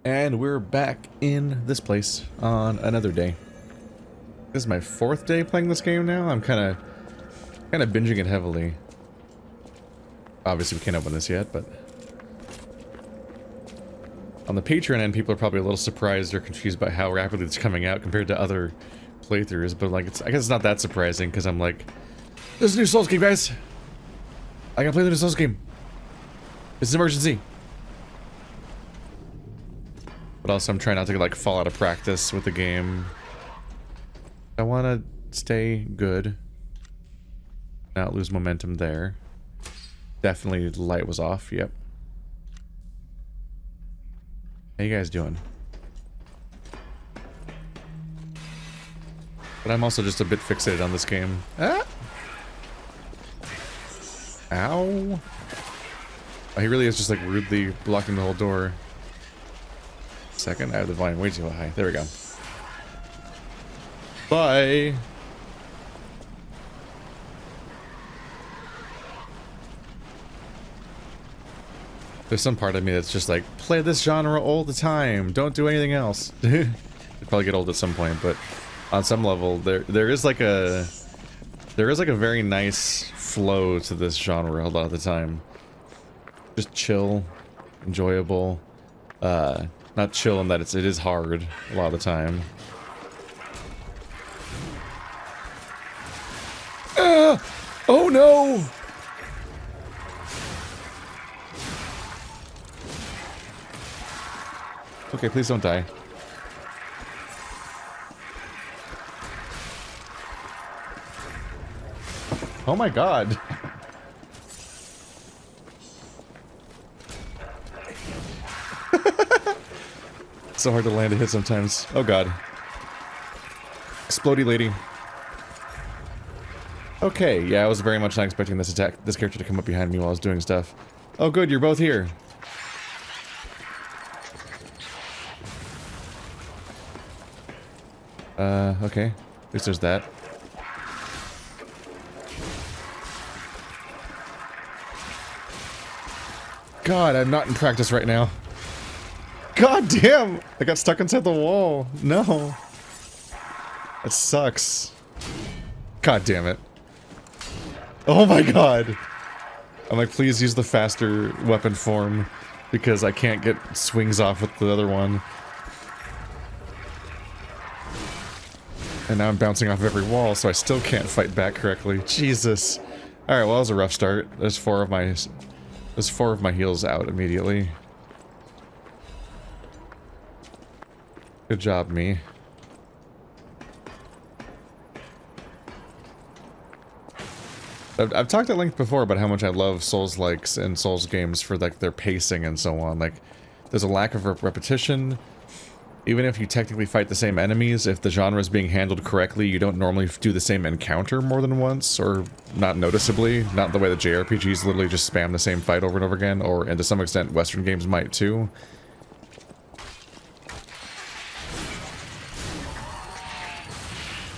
And we're back in this place on another day. This is my 4th day playing this game now. I'm kind of binging it heavily. Obviously we can't open this yet, but on the Patreon end, people are probably a little surprised or confused by how rapidly it's coming out compared to other playthroughs. But like, I guess it's not that surprising because I'm like, there's a new Souls game, guys. I gotta play the new Souls game. It's an emergency. But also I'm trying not to like fall out of practice with the game. I want to stay good. Not lose momentum there. Definitely the light was off, yep. How you guys doing? But I'm also just a bit fixated on this game. Ah! Ow! Oh, he really is just like rudely blocking the whole door. Second, I have the volume way too high. There we go. Bye! There's some part of me that's just like, play this genre all the time. Don't do anything else. It'd probably get old at some point, but on some level, there is like a very nice flow to this genre a lot of the time. Just chill, enjoyable. Not chill in that it is hard a lot of the time. Oh no! Okay, please don't die. Oh my god. So hard to land a hit sometimes. Oh god. Explodey lady. Okay, yeah, I was very much not expecting this character to come up behind me while I was doing stuff. Oh good, you're both here. Okay. At least there's that. God, I'm not in practice right now. God damn! I got stuck inside the wall. No. That sucks. God damn it. Oh my god. I'm like, please use the faster weapon form because I can't get swings off with the other one. And now I'm bouncing off every wall, so I still can't fight back correctly. Jesus. Alright, well that was a rough start. There's four of my heals out immediately. Good job, me. I've talked at length before about how much I love Souls-likes and Souls games for like their pacing and so on. Like, there's a lack of repetition. Even if you technically fight the same enemies, if the genre is being handled correctly, you don't normally do the same encounter more than once, or not noticeably. Not the way that JRPGs literally just spam the same fight over and over again, or, and to some extent, Western games might too.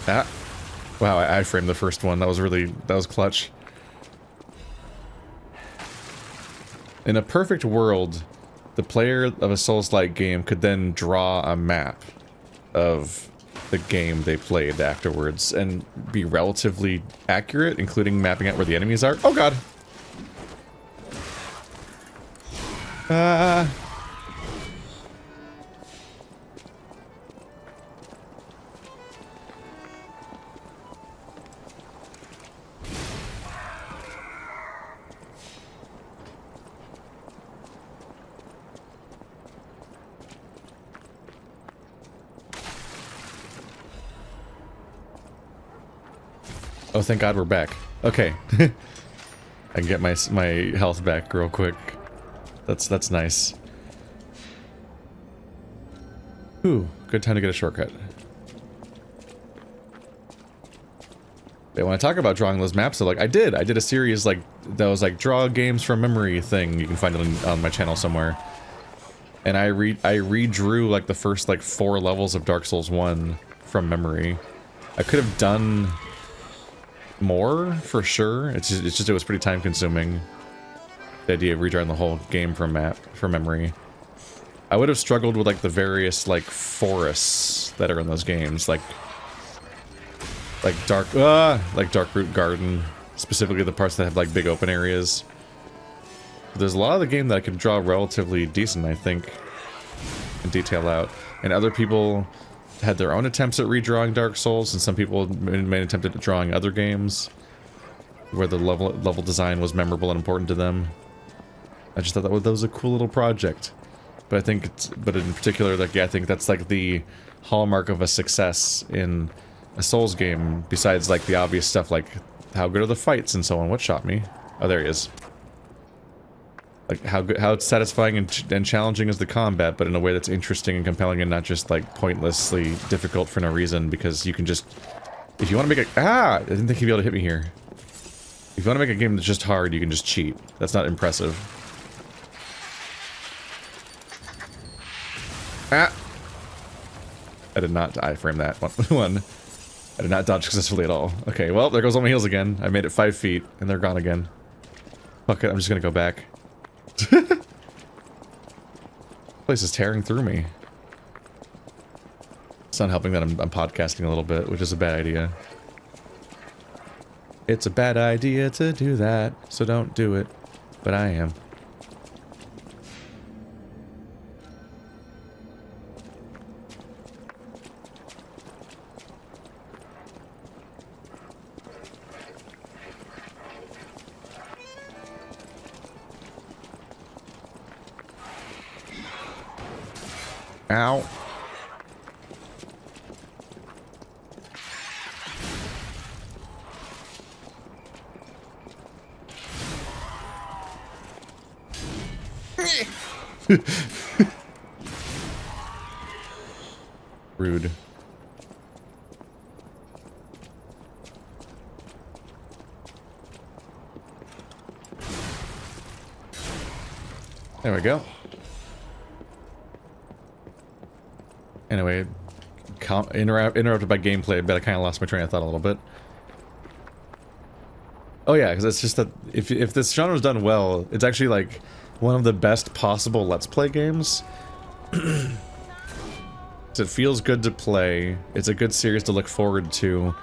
Ah. Wow, I framed the first one. That was clutch. In a perfect world, the player of a Souls-like game could then draw a map of the game they played afterwards and be relatively accurate, including mapping out where the enemies are. Oh god! Oh, thank God we're back. Okay. I can get my health back real quick. That's nice. Ooh, good time to get a shortcut. Yeah, when I talk about drawing those maps, so like I did a series like that was like draw games from memory thing. You can find it on my channel somewhere. And I redrew like the first like 4 levels of Dark Souls 1 from memory. I could have done more for sure. It's just it was pretty time consuming. The idea of redrawing the whole game from memory. I would have struggled with like the various like forests that are in those games, like dark root garden, specifically the parts that have like big open areas. But there's a lot of the game that I could draw relatively decent, I think, and detail out. And other people had their own attempts at redrawing Dark Souls, and some people made an attempt at drawing other games where the level design was memorable and important to them. I just thought that was a cool little project. But I think but in particular, like, yeah, I think that's like the hallmark of a success in a Souls game, besides like the obvious stuff like how good are the fights and so on. What shot me? Oh, there he is. Like how satisfying and challenging is the combat, but in a way that's interesting and compelling and not just like pointlessly difficult for no reason, because you can just, if you want to make a, I didn't think he'd be able to hit me here. If you want to make a game that's just hard, you can just cheat. That's not impressive. I did not iframe that one. I did not dodge successfully at all. Okay, well, there goes all my heals again. I made it 5 feet, and they're gone again. Fuck it, I'm just gonna go back. Place is tearing through me. It's not helping that I'm podcasting a little bit, which is a bad idea. It's a bad idea to do that, so don't do it. But I am. Ow. Rude. There we go. Anyway, interrupted by gameplay, but I kind of lost my train of thought a little bit. Oh yeah, because it's just that if this genre is done well, it's actually like one of the best possible Let's Play games. It feels good to play, it's a good series to look forward to,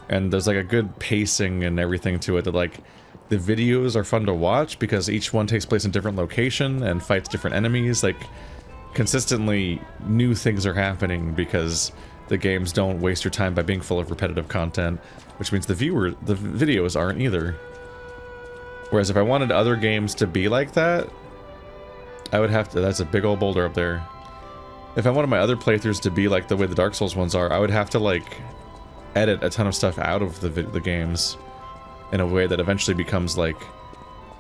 and there's like a good pacing and everything to it that like, the videos are fun to watch because each one takes place in a different location and fights different enemies, like consistently new things are happening because the games don't waste your time by being full of repetitive content, which means the videos aren't either. Whereas if I wanted other games to be like that, I would have to, that's a big old boulder up there. If I wanted my other playthroughs to be like the way the Dark Souls ones are, I would have to like edit a ton of stuff out of the games in a way that eventually becomes like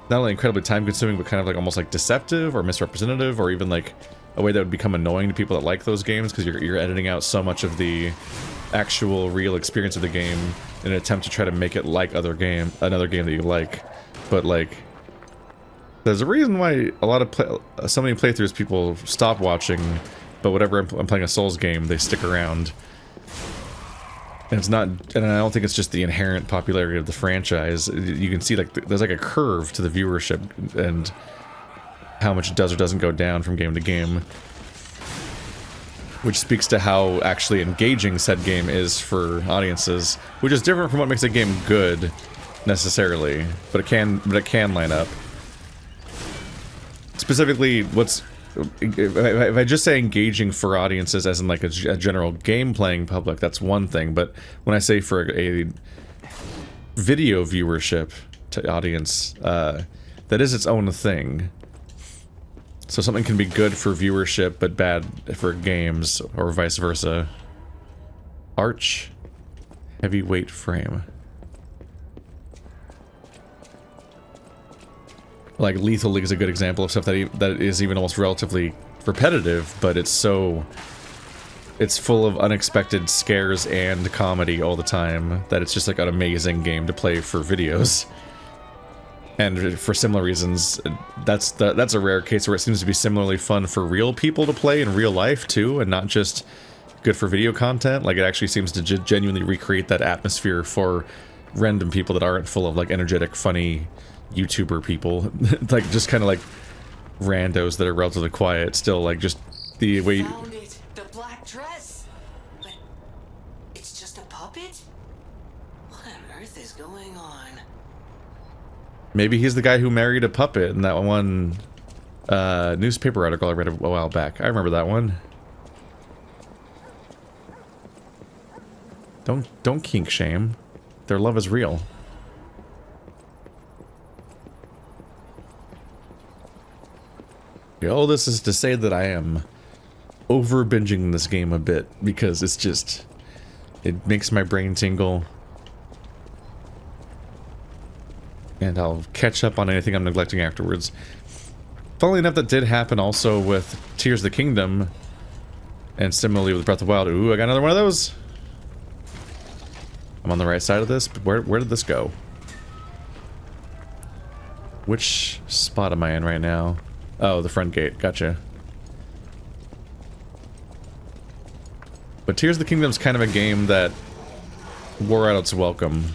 not only incredibly time consuming, but kind of like almost like deceptive or misrepresentative, or even like a way that would become annoying to people that like those games because you're editing out so much of the actual real experience of the game in an attempt to try to make it like another game that you like. But like, there's a reason why a lot of so many playthroughs people stop watching, but whenever I'm playing a Souls game, they stick around. And it's not, and I don't think it's just the inherent popularity of the franchise. You can see like there's like a curve to the viewership and how much it does or doesn't go down from game to game, which speaks to how actually engaging said game is for audiences, which is different from what makes a game good necessarily, but it can line up. Specifically, if I just say engaging for audiences as in like a general game playing public, that's one thing, but when I say for a video viewership to audience, that is its own thing. So something can be good for viewership but bad for games, or vice versa. Arch heavyweight frame. Like Lethal League is a good example of stuff that is even almost relatively repetitive, but it's full of unexpected scares and comedy all the time that it's just like an amazing game to play for videos. And for similar reasons, that's a rare case where it seems to be similarly fun for real people to play in real life too, and not just good for video content. Like it actually seems to genuinely recreate that atmosphere for random people that aren't full of like energetic, funny YouTuber people, like just kind of like randos that are relatively quiet, still like just the way. Found it. The black dress. But it's just a puppet? What on earth is going on? Maybe he's the guy who married a puppet in that one newspaper article I read a while back. I remember that one. Don't kink shame. Their love is real. All this is to say that I am over binging this game a bit because it's just, it makes my brain tingle. And I'll catch up on anything I'm neglecting afterwards. Funnily enough, that did happen also with Tears of the Kingdom. And similarly with Breath of the Wild. Ooh, I got another one of those. I'm on the right side of this, but where did this go? Which spot am I in right now? Oh, the front gate. Gotcha. But Tears of the Kingdom's kind of a game that wore out its welcome.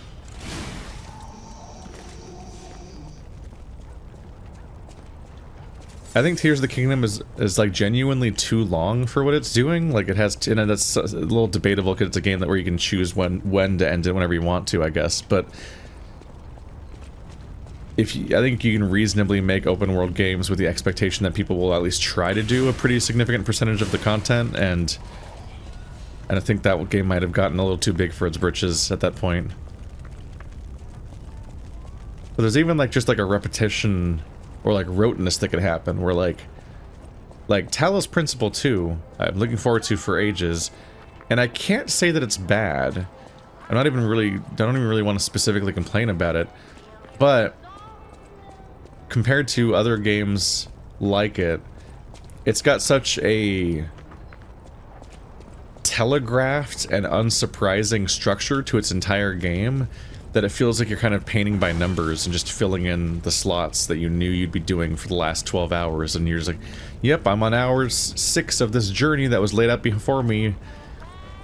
I think Tears of the Kingdom is like genuinely too long for what it's doing. Like it has, and that's a little debatable because it's a game that where you can choose when to end it whenever you want to, I guess. But I think you can reasonably make open world games with the expectation that people will at least try to do a pretty significant percentage of the content, and I think that game might have gotten a little too big for its britches at that point. But there's even like just like a repetition or like roteness that could happen where like Talos Principle 2 I'm looking forward to for ages, and I can't say that it's bad. I don't even really want to specifically complain about it, but compared to other games like it, it's got such a telegraphed and unsurprising structure to its entire game that it feels like you're kind of painting by numbers and just filling in the slots that you knew you'd be doing for the last 12 hours, and you're just like, yep, I'm on hour 6 of this journey that was laid out before me.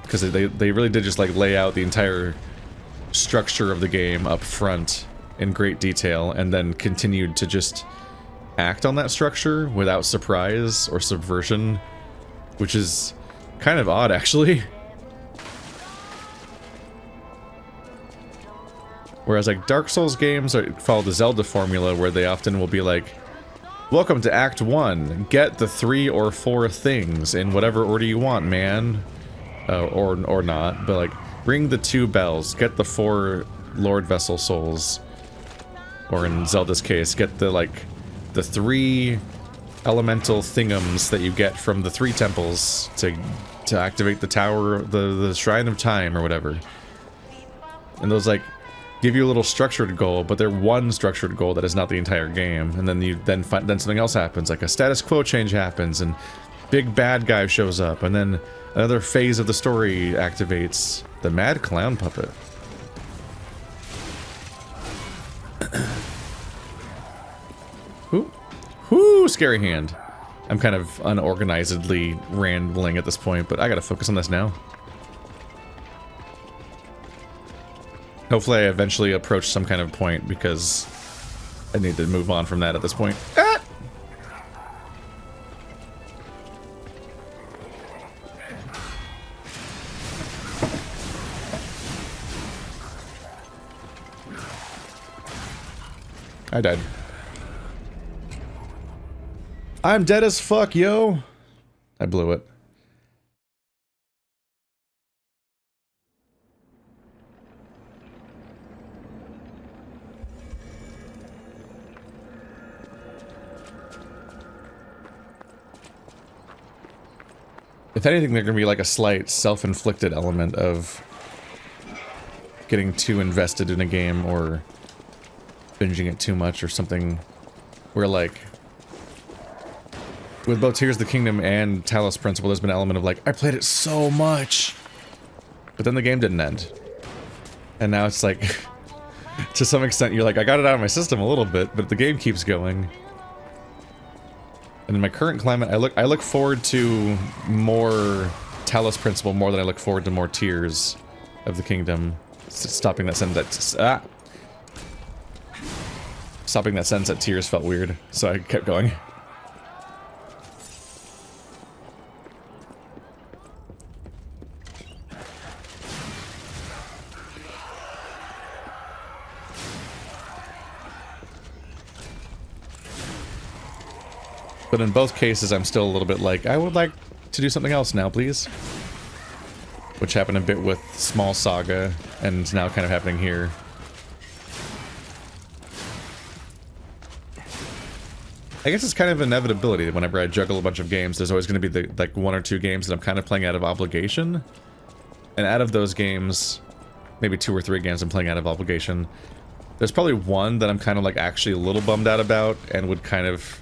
Because they really did just like lay out the entire structure of the game up front in great detail, and then continued to just act on that structure without surprise or subversion, which is kind of odd, actually. Whereas like Dark Souls games follow the Zelda formula, where they often will be like, welcome to Act 1, get the 3 or 4 things in whatever order you want, man. Or not, but like, ring the 2 bells, get the 4 Lord Vessel souls. Or in Zelda's case, get the 3 elemental thingums that you get from the 3 temples to activate the tower, the Shrine of Time or whatever. And those like give you a little structured goal, but they're one structured goal that is not the entire game. And then then something else happens, like a status quo change happens, and big bad guy shows up, and then another phase of the story activates. The Mad Clown Puppet. Whoo, scary hand. I'm kind of unorganizedly rambling at this point, but I gotta focus on this now. Hopefully I eventually approach some kind of point, because I need to move on from that at this point. Ah! I died. I'm dead as fuck, yo! I blew it. If anything, there's gonna be like a slight self-inflicted element of getting too invested in a game or binging it too much or something, where like with both Tears of the Kingdom and Talos Principle, there's been an element of like, I played it so much, but then the game didn't end. And now it's like, to some extent, you're like, I got it out of my system a little bit, but the game keeps going. And in my current climate, I look forward to more Talos Principle more than I look forward to more Tears of the Kingdom. Stopping that sentence Stopping that sentence at Tears felt weird, so I kept going. But in both cases, I'm still a little bit like, I would like to do something else now, please. Which happened a bit with Small Saga, and now kind of happening here. I guess it's kind of inevitability that whenever I juggle a bunch of games, there's always going to be the, like, 1 or 2 games that I'm kind of playing out of obligation. And out of those games, maybe 2 or 3 games I'm playing out of obligation, there's probably one that I'm kind of like actually a little bummed out about and would kind of,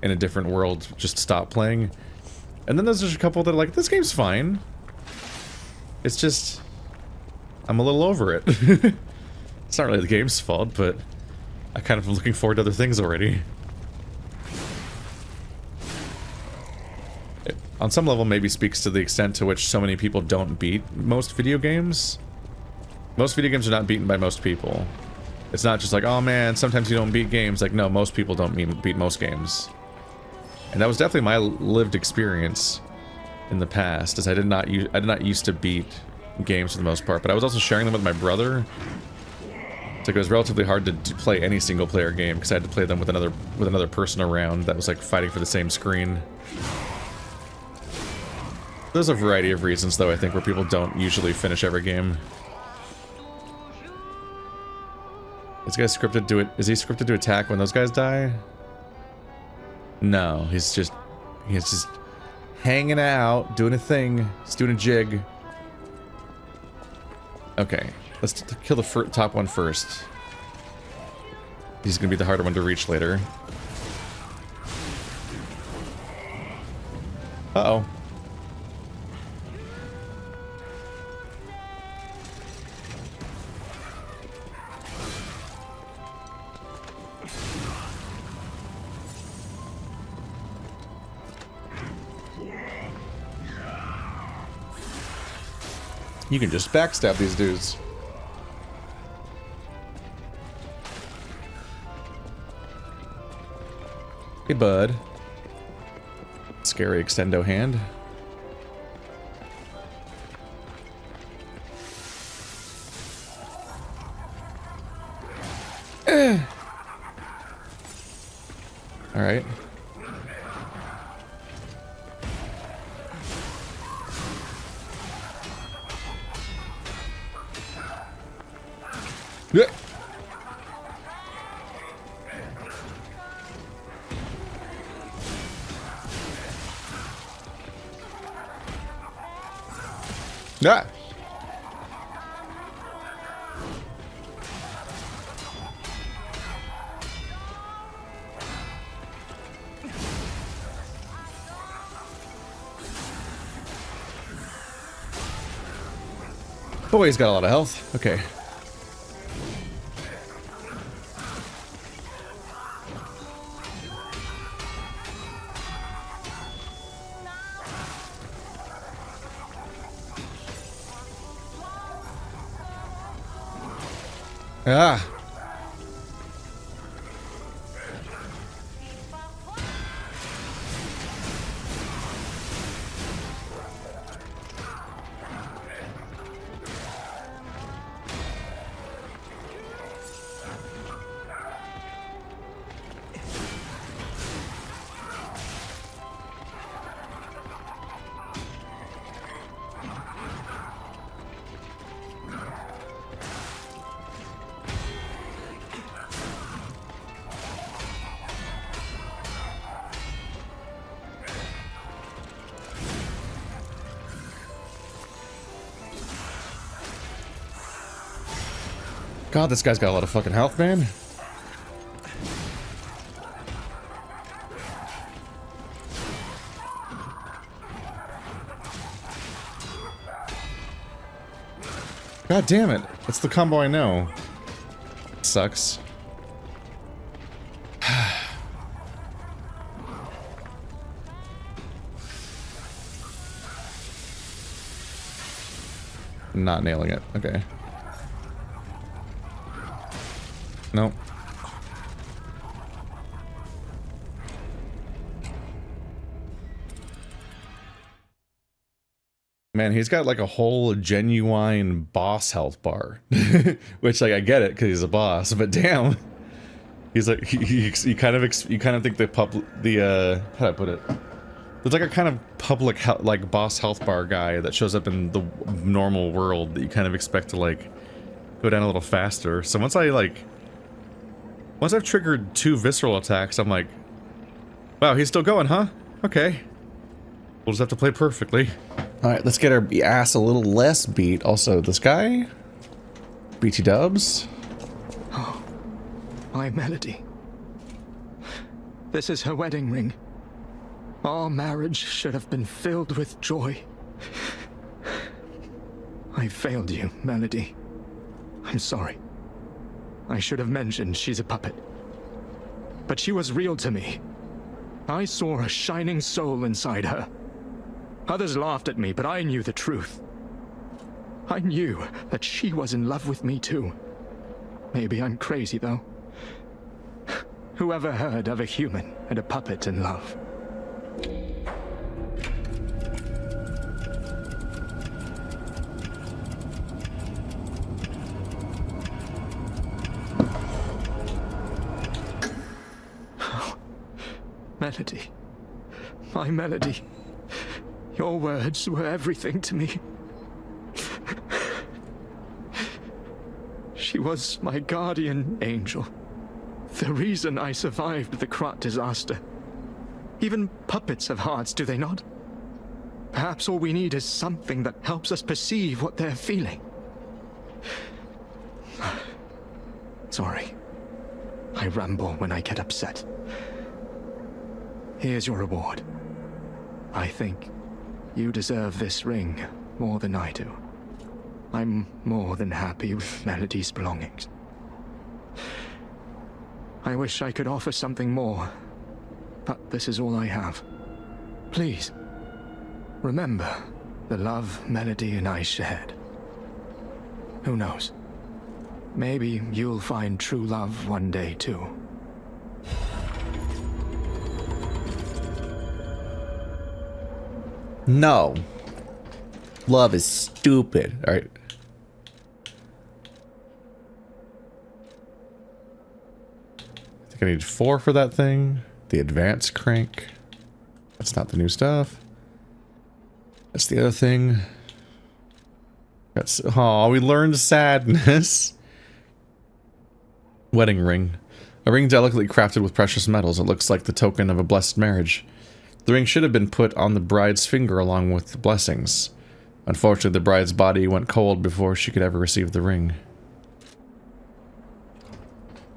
in a different world, just stop playing. And then there's just a couple that are like, this game's fine. It's just, I'm a little over it. It's not really the game's fault, but I kind of am looking forward to other things already. It, on some level, maybe speaks to the extent to which so many people don't beat most video games. Most video games are not beaten by most people. It's not just like, oh man, sometimes you don't beat games. Like, no, most people don't beat most games. And that was definitely my lived experience in the past, as I did not used to beat games for the most part, but I was also sharing them with my brother. It's like it was relatively hard to play any single player game because I had to play them with another person around that was like fighting for the same screen. There's a variety of reasons though, I think, where people don't usually finish every game. This guy's scripted to it. Is he scripted to attack when those guys die? No, he's just hanging out, doing a thing. He's doing a jig. Okay, let's kill the top one first. He's gonna be the harder one to reach later. Uh-oh. You can just backstab these dudes. Hey, bud. Scary extendo hand. All right. Yeah. Yeah. Boy, he's got a lot of health. Okay. Ah. God, this guy's got a lot of fucking health, man. God damn it. It's the combo I know. It sucks. Not nailing it. Okay. Nope. Man, he's got like a whole genuine boss health bar. Which, like, I get it because he's a boss, but damn. He's like you kind of think how do I put it? There's like a kind of public like boss health bar guy that shows up in the normal world that you kind of expect to like go down a little faster. So once I've triggered 2 visceral attacks, I'm like, wow, he's still going, huh? Okay. We'll just have to play perfectly. Alright, let's get our ass a little less beat. Also, this guy? BT dubs? Oh, my Melody. This is her wedding ring. Our marriage should have been filled with joy. I failed you, Melody. I'm sorry. I should have mentioned she's a puppet. But she was real to me. I saw a shining soul inside her. Others laughed at me, but I knew the truth. I knew that she was in love with me too. Maybe I'm crazy though. Whoever heard of a human and a puppet in love? Melody. My Melody. Your words were everything to me. She was my guardian angel. The reason I survived the Krat disaster. Even puppets have hearts, do they not? Perhaps all we need is something that helps us perceive what they're feeling. Sorry. I ramble when I get upset. Here's your reward. I think you deserve this ring more than I do. I'm more than happy with Melody's belongings. I wish I could offer something more, but this is all I have. Please, remember the love Melody and I shared. Who knows? Maybe you'll find true love one day too. No. Love is stupid. Alright. I think I need 4 for that thing. The advanced crank. That's not the new stuff. That's the other thing. That's, oh, we learned sadness. Wedding ring. A ring delicately crafted with precious metals. It looks like the token of a blessed marriage. The ring should have been put on the bride's finger along with the blessings. Unfortunately, the bride's body went cold before she could ever receive the ring.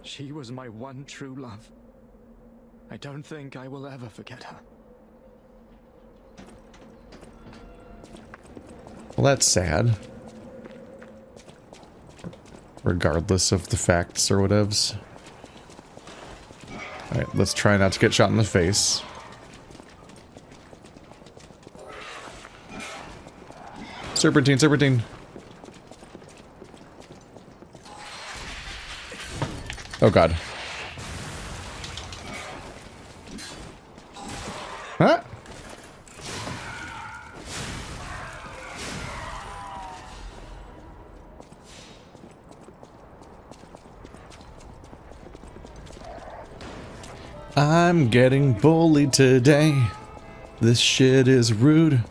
She was my one true love. I don't think I will ever forget her. Well, that's sad. Regardless of the facts or whatevs. Alright, let's try not to get shot in the face. Serpentine, serpentine. Oh god. Huh? I'm getting bullied today. This shit is rude.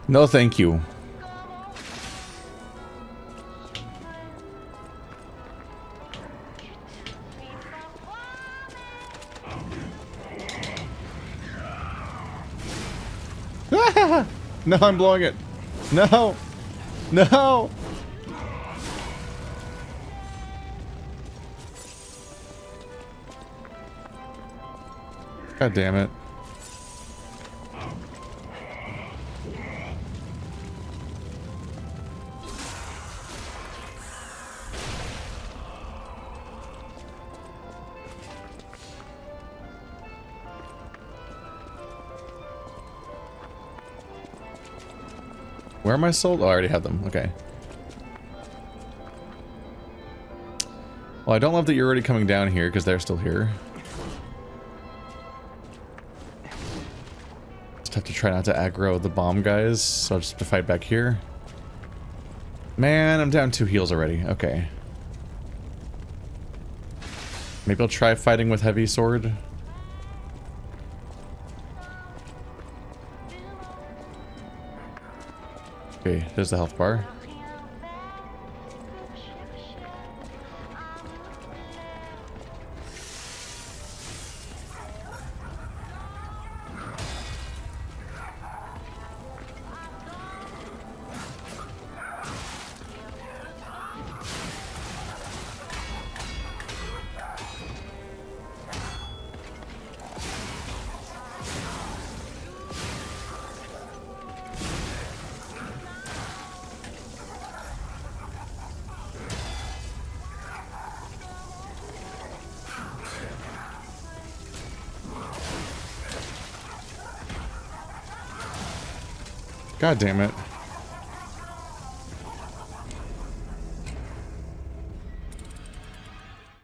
No, thank you. No, I'm blowing it. No. No. God damn it. Where am I sold? Oh, I already have them. Okay. Well, I don't love that you're already coming down here because they're still here. Just have to try not to aggro the bomb guys, so I'll just have to fight back here. Man, I'm down 2 heals already. Okay. Maybe I'll try fighting with heavy sword. Okay, there's the health bar. God damn it.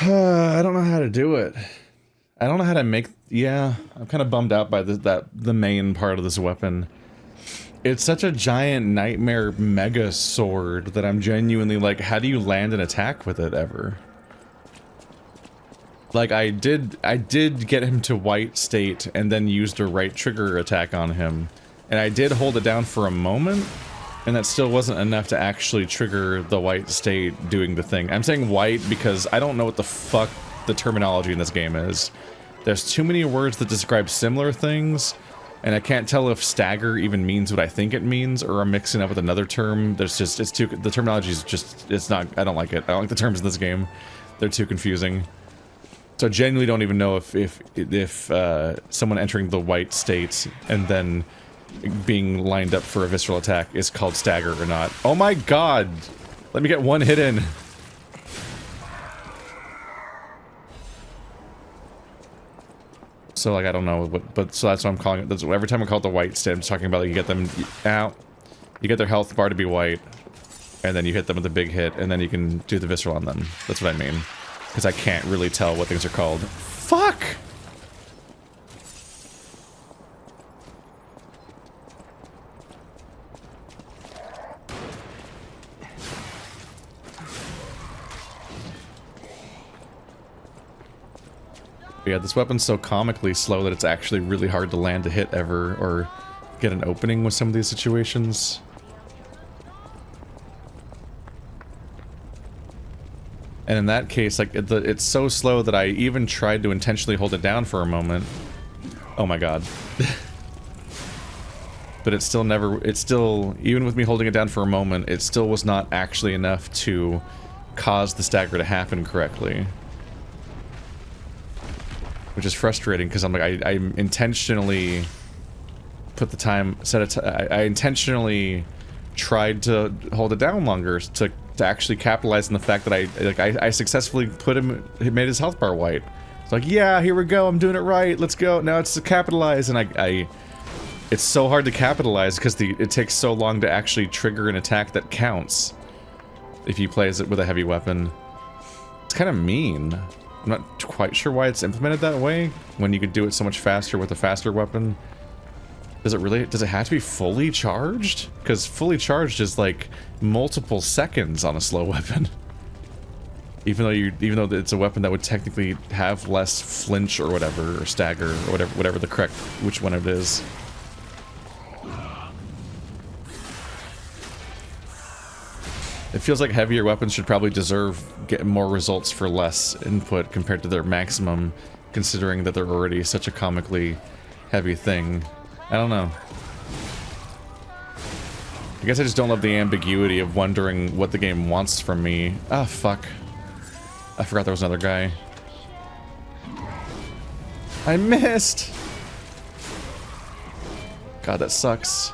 I don't know how to do it. I don't know how to make... Yeah, I'm kind of bummed out by the main part of this weapon. It's such a giant nightmare mega sword that I'm genuinely like, how do you land an attack with it ever? Like, I did get him to white state and then used a right trigger attack on him. And I did hold it down for a moment, and that still wasn't enough to actually trigger the white state doing the thing. I'm saying white because I don't know what the fuck the terminology in this game is. There's too many words that describe similar things, and I can't tell if stagger even means what I think it means, or I'm mixing up with another term. There's just, it's too, the terminology is just, it's not, I don't like it. I don't like the terms in this game. They're too confusing. So I genuinely don't even know if someone entering the white state and then being lined up for a visceral attack is called stagger or not. Oh my god! Let me get one hit in. So like I don't know what, but so that's what I'm calling it. That's, every time I call it the white state, I'm just talking about like you get them out, you get their health bar to be white, and then you hit them with a big hit, and then you can do the visceral on them. That's what I mean. Because I can't really tell what things are called. Fuck! Yeah, this weapon's so comically slow that it's actually really hard to land a hit ever, or get an opening with some of these situations. And in that case, like, it's so slow that I even tried to intentionally hold it down for a moment. Oh my god. But it still never, even with me holding it down for a moment, it still was not actually enough to cause the stagger to happen correctly. Which is frustrating, because I'm like, I intentionally put the time, I intentionally tried to hold it down longer to actually capitalize on the fact that I successfully made his health bar white. It's like, yeah, here we go, I'm doing it right, let's go. Now it's to capitalize, and it's so hard to capitalize because it takes so long to actually trigger an attack that counts if you play it with a heavy weapon. It's kind of mean. I'm not quite sure why it's implemented that way, when you could do it so much faster with a faster weapon. Does it have to be fully charged? Because fully charged is like multiple seconds on a slow weapon. Even though it's a weapon that would technically have less flinch or whatever, or stagger, or whatever the correct, which one it is. It feels like heavier weapons should probably get more results for less input compared to their maximum, considering that they're already such a comically heavy thing. I don't know. I guess I just don't love the ambiguity of wondering what the game wants from me. Ah, fuck. I forgot there was another guy. I missed! God, that sucks.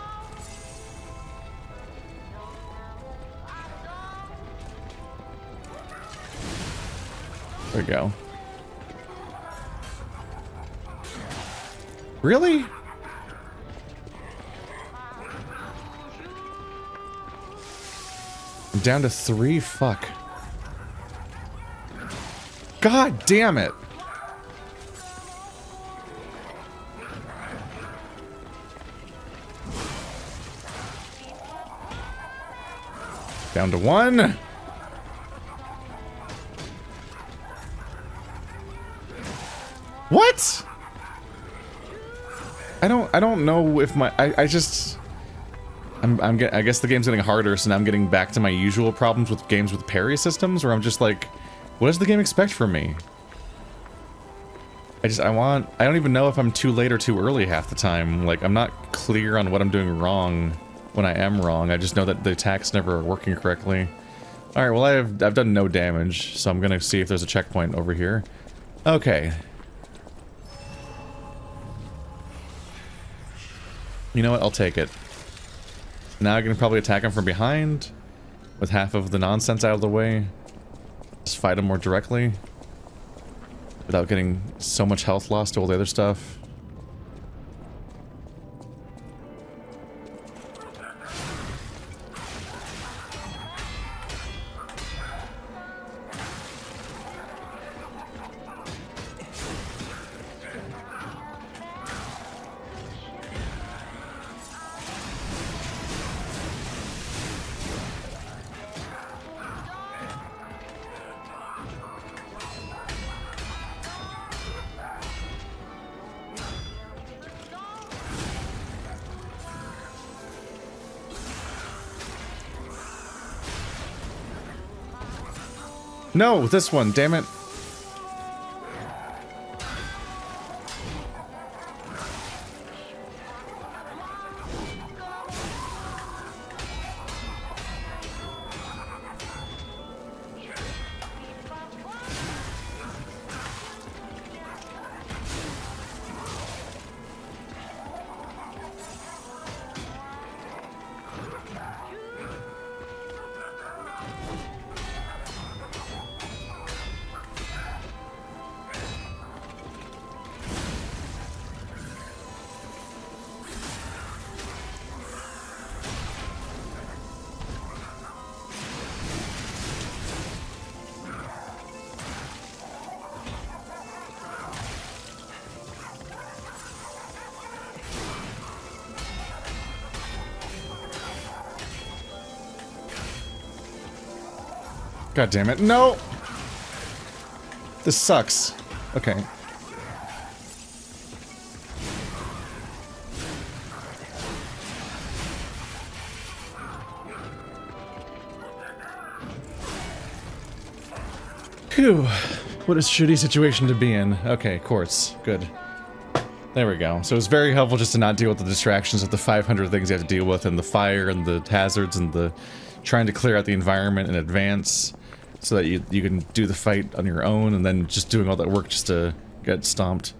There we go. Really? I'm down to 3? Fuck. God damn it! Down to 1. What? I don't know if my I guess the game's getting harder, so now I'm getting back to my usual problems with games with parry systems, where I'm just like, what does the game expect from me? I don't even know if I'm too late or too early half the time. Like, I'm not clear on what I'm doing wrong when I am wrong. I just know that the attacks never are working correctly. Alright, well I've done no damage, so I'm gonna see if there's a checkpoint over here. Okay. You know what? I'll take it. Now I can probably attack him from behind, with half of the nonsense out of the way. Just fight him more directly, without getting so much health loss to all the other stuff. No, this one, damn it. God damn it. No! This sucks. Okay. Phew. What a shitty situation to be in. Okay, quartz. Good. There we go. So it's very helpful just to not deal with the distractions of the 500 things you have to deal with, and the fire, and the hazards, and the trying to clear out the environment in advance, so that you can do the fight on your own, and then just doing all that work just to get stomped.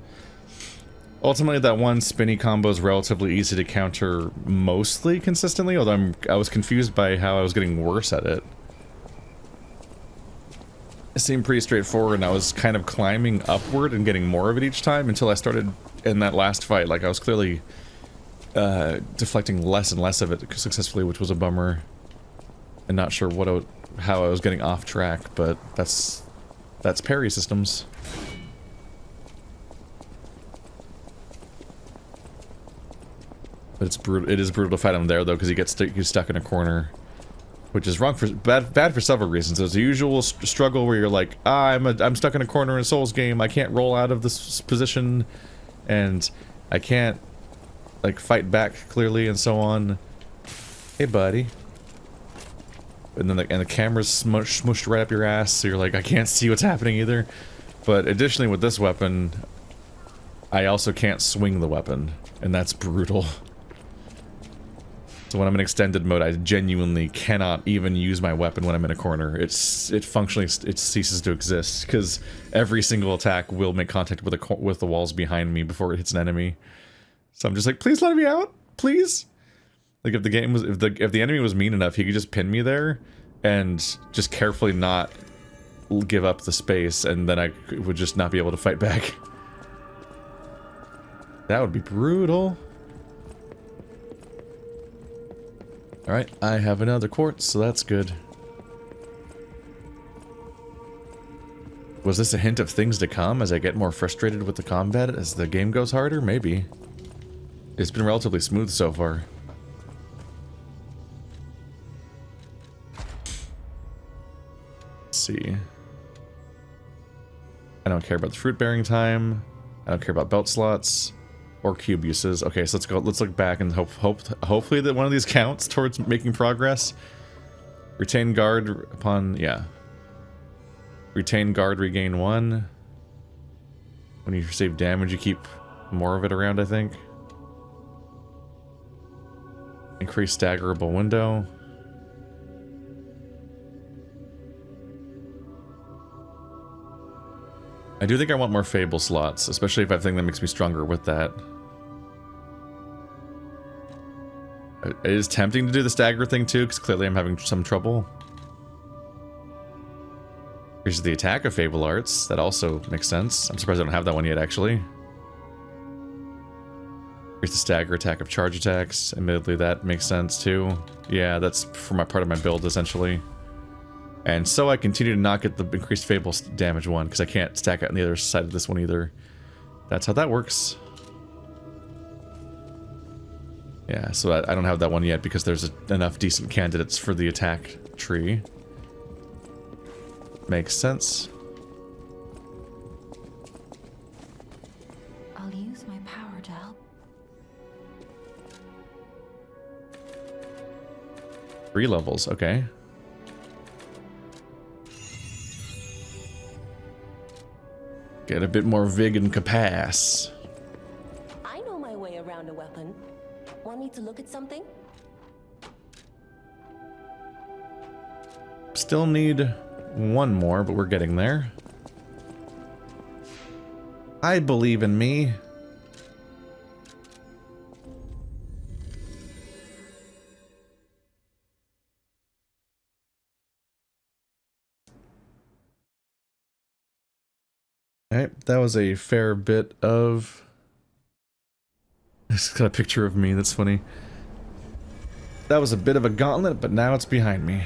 Ultimately, that one spinny combo is relatively easy to counter mostly consistently, although I was confused by how I was getting worse at it. It seemed pretty straightforward, and I was kind of climbing upward and getting more of it each time until I started in that last fight. Like, I was clearly deflecting less and less of it successfully, which was a bummer. And not sure how I was getting off track, but that's parry systems. But it's brutal. It is brutal to fight him there though, because he gets he's stuck in a corner, which is wrong for bad for several reasons. There's the usual struggle where you're like, I'm stuck in a corner in a Souls game. I can't roll out of this position, and I can't like fight back clearly, and so on. Hey, buddy. And then the camera's smushed right up your ass, so you're like, I can't see what's happening either. But additionally, with this weapon, I also can't swing the weapon, and that's brutal. So when I'm in extended mode, I genuinely cannot even use my weapon when I'm in a corner. It functionally ceases to exist, because every single attack will make contact with the walls behind me before it hits an enemy. So I'm just like, please let me out, please. Like, if the game was, if the enemy was mean enough, he could just pin me there and just carefully not give up the space, and then I would just not be able to fight back. That would be brutal. Alright, I have another quartz, so that's good. Was this a hint of things to come as I get more frustrated with the combat as the game goes harder? Maybe. It's been relatively smooth so far. Let's see. I don't care about the fruit bearing time. I don't care about belt slots or cube uses. Okay, so let's go. Let's look back and hopefully that one of these counts towards making progress. Retain guard upon, yeah. Retain guard, regain 1. When you receive damage, you keep more of it around, I think. Increase staggerable window. I do think I want more Fable slots, especially if I have something that makes me stronger with that. It is tempting to do the stagger thing too, because clearly I'm having some trouble. Here's the attack of Fable Arts. That also makes sense. I'm surprised I don't have that one yet, actually. Here's the stagger attack of charge attacks. Admittedly, that makes sense too. Yeah, that's for my part of my build, essentially. And so I continue to not get the increased Fable damage one, because I can't stack it on the other side of this one either. That's how that works. Yeah, so I don't have that one yet because there's enough decent candidates for the attack tree. Makes sense. I'll use my power to help. 3 levels, okay. Get a bit more vig and capace. I know my way around a weapon. Want me to look at something? Still need one more, but we're getting there. I believe in me. Alright, that was a fair bit of... It's got a picture of me, that's funny. That was a bit of a gauntlet, but now it's behind me.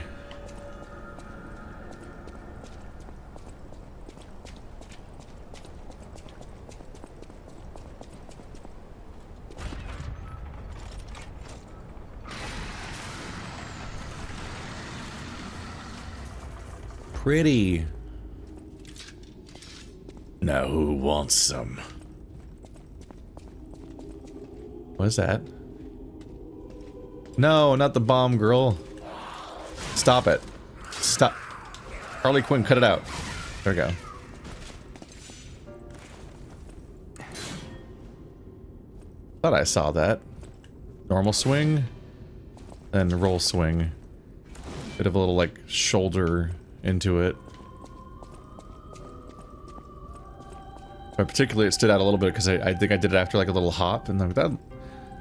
Pretty. Now who wants some? What is that? No, not the bomb girl. Stop it. Stop. Harley Quinn, cut it out. There we go. Thought I saw that. Normal swing, then roll swing. Bit of a little like shoulder into it. But particularly it stood out a little bit because I think I did it after like a little hop, and that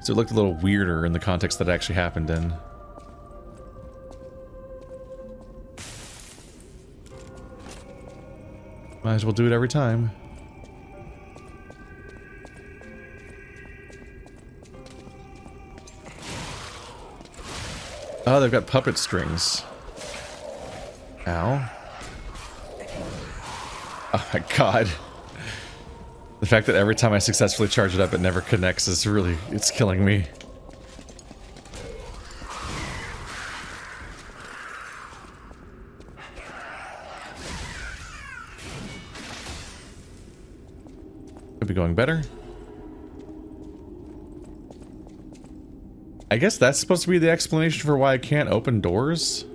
so it looked a little weirder in the context that it actually happened in. Might as well do it every time. Oh, they've got puppet strings. Ow. Oh my god. The fact that every time I successfully charge it up, it never connects is really... it's killing me. Could be going better. I guess that's supposed to be the explanation for why I can't open doors?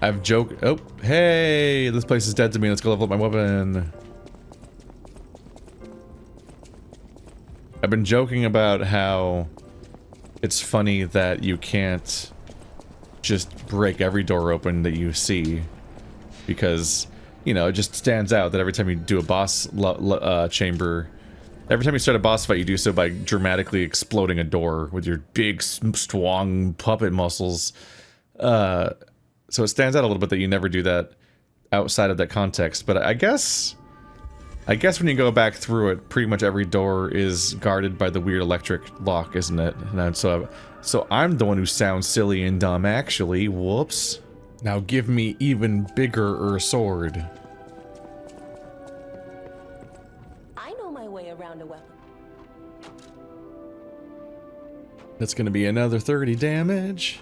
I've joked. Oh, hey, this place is dead to me. Let's go level up my weapon. I've been joking about how it's funny that you can't just break every door open that you see, because, you know, it just stands out that every time you do a boss chamber, every time you start a boss fight, you do so by dramatically exploding a door with your big, strong puppet muscles. So it stands out a little bit that you never do that outside of that context, but I guess I guess when you go back through it, pretty much every door is guarded by the weird electric lock, isn't it? And so I'm the one who sounds silly and dumb, actually. Whoops. Now give me even bigger sword. I know my way around a weapon. That's gonna be another 30 damage.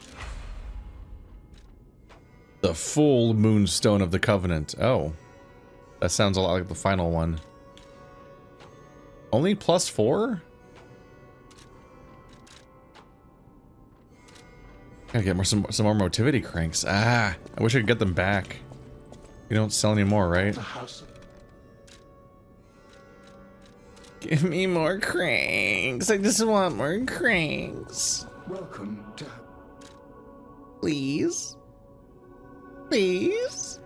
The full Moonstone of the Covenant. Oh. That sounds a lot like the final one. Only +4? Gotta get some more motivity cranks. Ah, I wish I could get them back. You don't sell any more, right? Give me more cranks. I just want more cranks. Welcome to... Please? Please?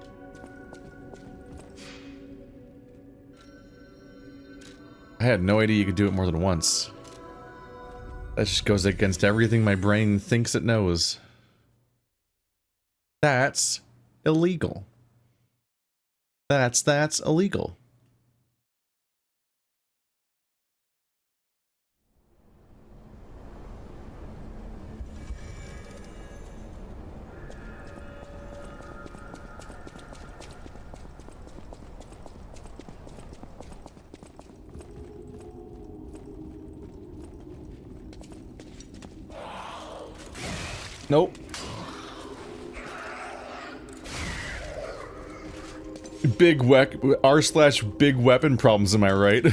I had no idea you could do it more than once. That just goes against everything my brain thinks it knows. That's illegal. That's illegal. Nope. R/big weapon problems, am I right?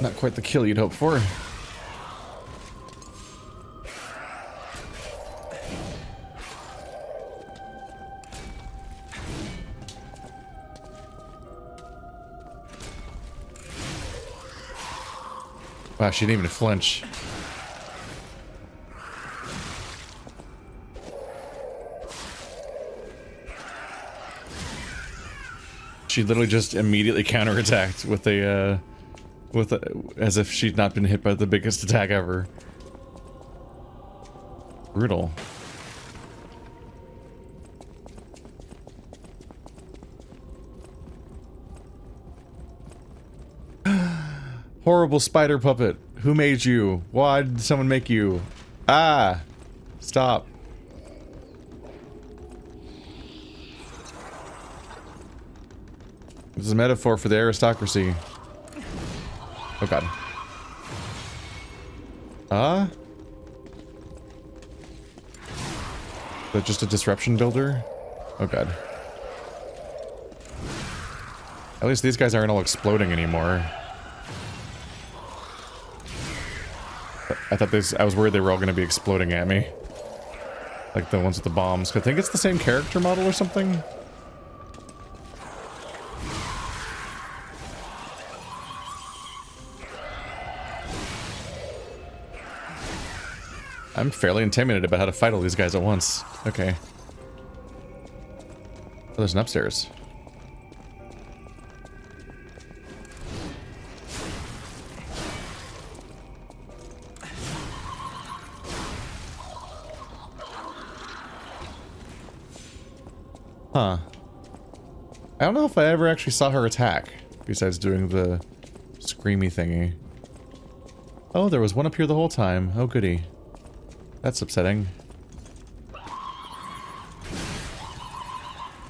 Not quite the kill you'd hope for. Wow, she didn't even flinch. She literally just immediately counterattacked with as if she'd not been hit by the biggest attack ever. Brutal. Horrible spider puppet. Who made you? Why did someone make you? Ah! Stop. This is a metaphor for the aristocracy. Oh god. Is that just a disruption builder? Oh god. At least these guys aren't all exploding anymore. I thought I was worried they were all going to be exploding at me. Like the ones with the bombs. I think it's the same character model or something. I'm fairly intimidated about how to fight all these guys at once. Okay. Oh, there's an upstairs. Huh. I don't know if I ever actually saw her attack, besides doing the screamy thingy. Oh, there was one up here the whole time. Oh, goody. That's upsetting.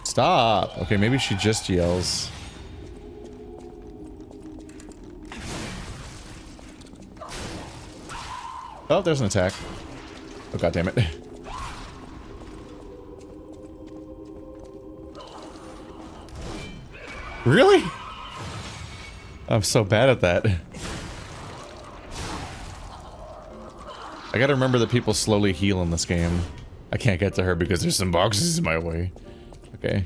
Stop! Okay, maybe she just yells. Oh, there's an attack. Oh, god damn it. Really? I'm so bad at that. I gotta remember that people slowly heal in this game. I can't get to her because there's some boxes in my way. Okay.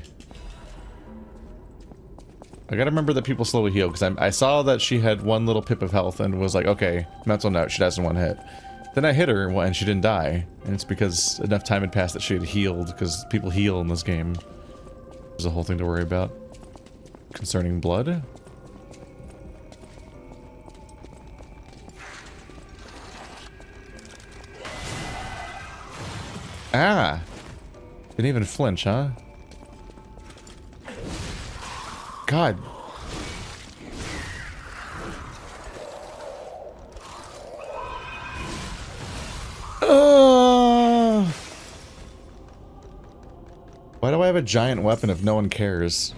I gotta remember that people slowly heal because I saw that she had one little pip of health and was like, okay, mental note, she doesn't one hit. Then I hit her and she didn't die. And it's because enough time had passed that she had healed because people heal in this game. There's a whole thing to worry about. Concerning blood? Ah! Didn't even flinch, huh? God. Why do I have a giant weapon if no one cares?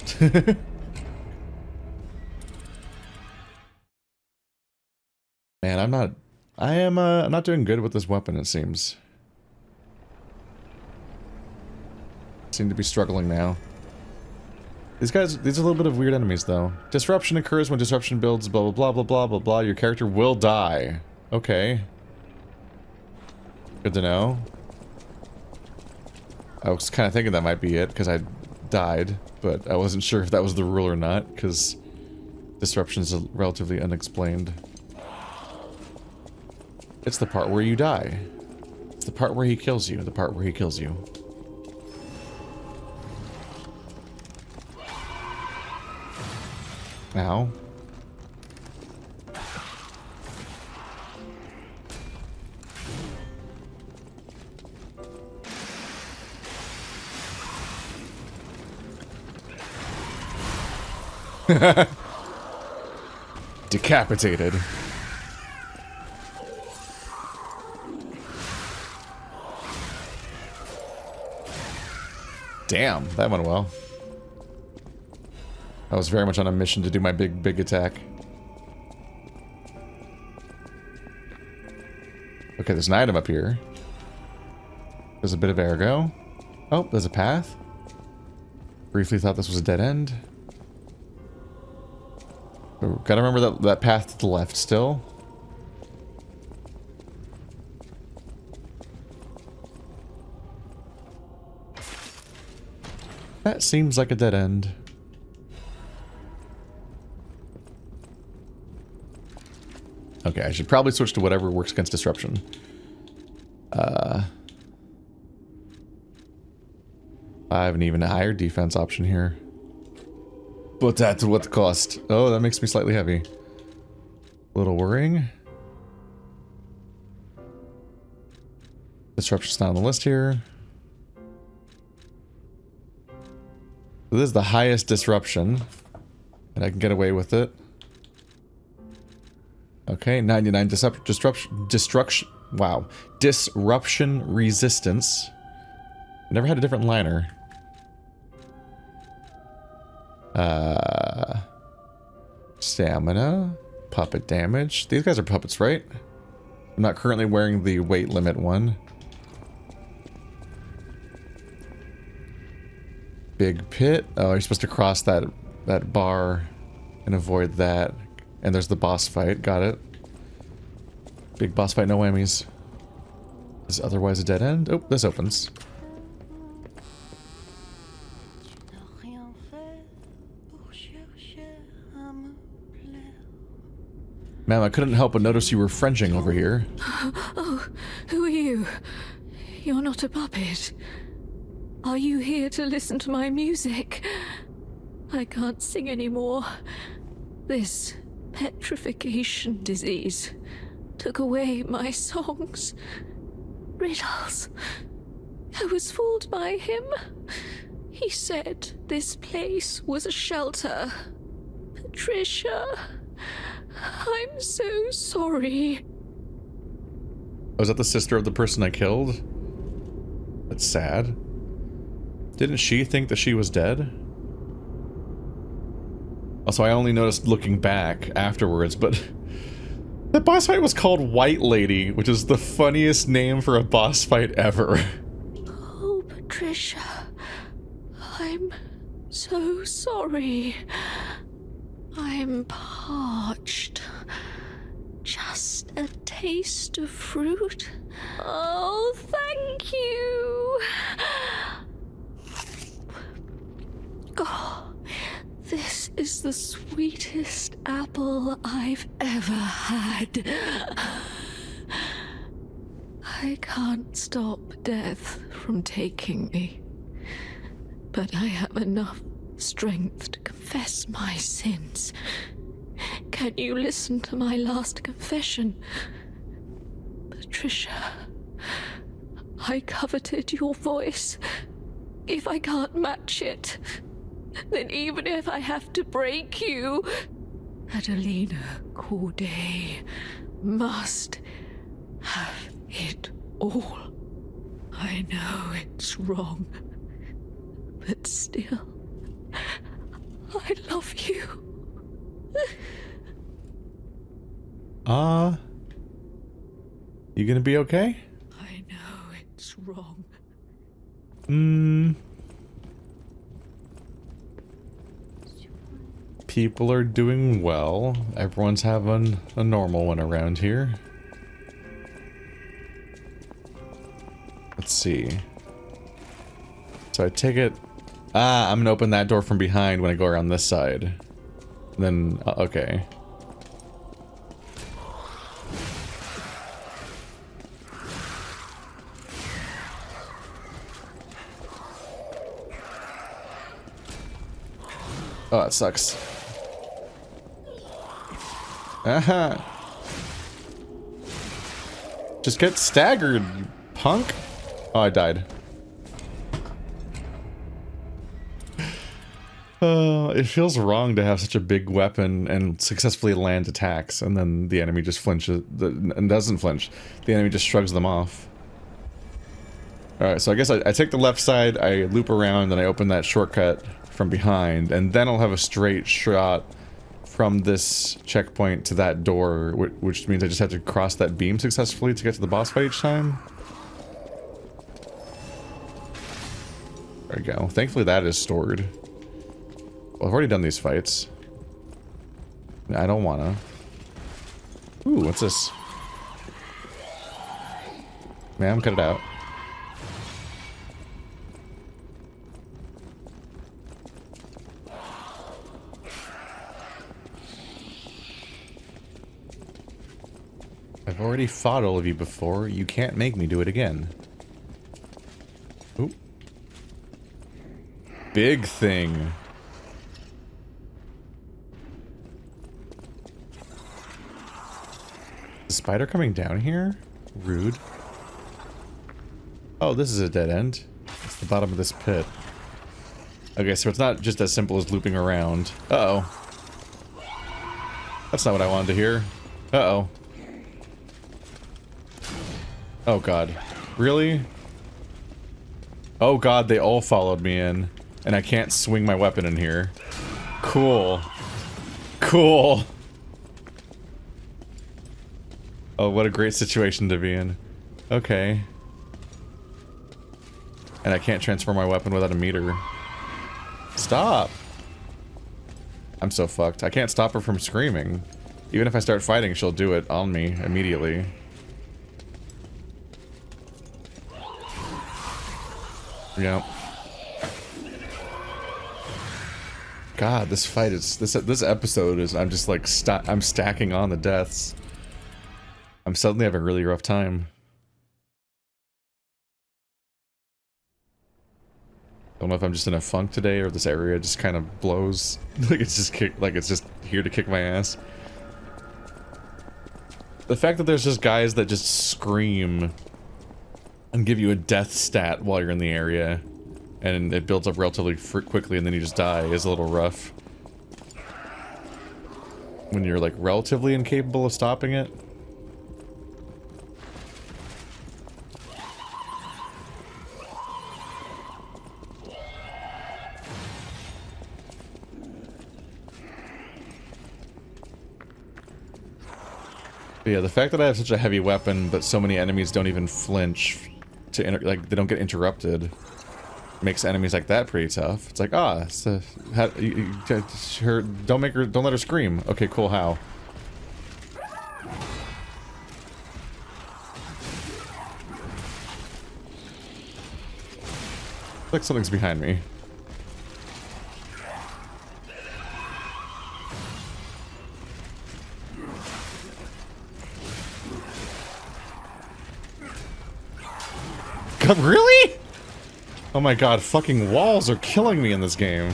Man, I'm not doing good with this weapon, it seems. Seem to be struggling now. These are a little bit of weird enemies, though. Disruption occurs when disruption builds, blah, blah, blah, blah, blah, blah, blah. Your character will die. Okay. Good to know. I was kind of thinking that might be it, because I died, but I wasn't sure if that was the rule or not, because disruption is relatively unexplained. It's the part where you die. It's the part where he kills you, the part where he kills you. Ow. Decapitated. Damn, that went well. I was very much on a mission to do my big attack. Okay, there's an item up here. There's a bit of ergo. Oh, there's a path. Briefly thought this was a dead end. So, gotta remember that path to the left still. That seems like a dead end. Okay, I should probably switch to whatever works against disruption. I have an even higher defense option here. But at what cost? Oh, that makes me slightly heavy. A little worrying. Disruption's not on the list here. So this is the highest disruption. And I can get away with it. Okay, 99 disruption, wow. Disruption resistance. Never had a different liner. Stamina. Puppet damage. These guys are puppets, right? I'm not currently wearing the weight limit one. Big pit. Oh, you're supposed to cross that bar and avoid that. And there's the boss fight. Got it. Big boss fight, no whammies. Is otherwise a dead end? Oh, this opens. Ma'am, I couldn't help but notice you were Frenching over here. Oh, who are you? You're not a puppet. Are you here to listen to my music? I can't sing anymore. This petrification disease took away my songs. Riddles. I was fooled by him. He said this place was a shelter. Patricia, I'm so sorry. Was that the sister of the person I killed? That's sad. Didn't she think that she was dead? Also, I only noticed looking back afterwards, but the boss fight was called White Lady, which is the funniest name for a boss fight ever. Oh, Patricia, I'm so sorry. I'm parched. Just a taste of fruit. Oh, thank you. Oh, this is the sweetest apple I've ever had. I can't stop death from taking me, but I have enough strength to confess my sins. Can you listen to my last confession? Patricia, I coveted your voice. If I can't match it, then even if I have to break you, Adelina Corday must have it all. I know it's wrong, but still, I love you. You gonna be okay? I know it's wrong. People are doing well. Everyone's having a normal one around here. Let's see. So I take it... I'm gonna open that door from behind when I go around this side. Then, okay. Oh, that sucks. Aha! Just get staggered, punk! Oh, I died. It feels wrong to have such a big weapon and successfully land attacks, and then the enemy just flinches, and doesn't flinch. The enemy just shrugs them off. Alright, so I guess I take the left side, I loop around, and I open that shortcut from behind, and then I'll have a straight shot from this checkpoint to that door, which means I just have to cross that beam successfully to get to the boss fight each time. There we go. Thankfully that is stored. Well, I've already done these fights. I don't wanna. Ooh, what's this? Ma'am, cut it out. I've already fought all of you before. You can't make me do it again. Ooh. Big thing. The spider coming down here? Rude. Oh, this is a dead end. It's the bottom of this pit. Okay, so it's not just as simple as looping around. Uh-oh. That's not what I wanted to hear. Uh-oh. Oh god. Really? Oh god, they all followed me in. And I can't swing my weapon in here. Cool. Cool. Oh, what a great situation to be in. Okay. And I can't transfer my weapon without a meter. Stop! I'm so fucked. I can't stop her from screaming. Even if I start fighting, she'll do it on me immediately. Yep. God, this fight is... This episode is... I'm just like... I'm stacking on the deaths. I'm suddenly having a really rough time. Don't know if I'm just in a funk today or this area just kind of blows. Like it's just here to kick my ass. The fact that there's just guys that just scream and give you a death stat while you're in the area and it builds up relatively quickly and then you just die is a little rough. When you're like relatively incapable of stopping it. But yeah, the fact that I have such a heavy weapon, but so many enemies don't even flinch to like they don't get interrupted, makes enemies like that pretty tough. It's like, don't let her scream. Okay, cool. How? Like something's behind me. God, really? Oh my god, fucking walls are killing me in this game.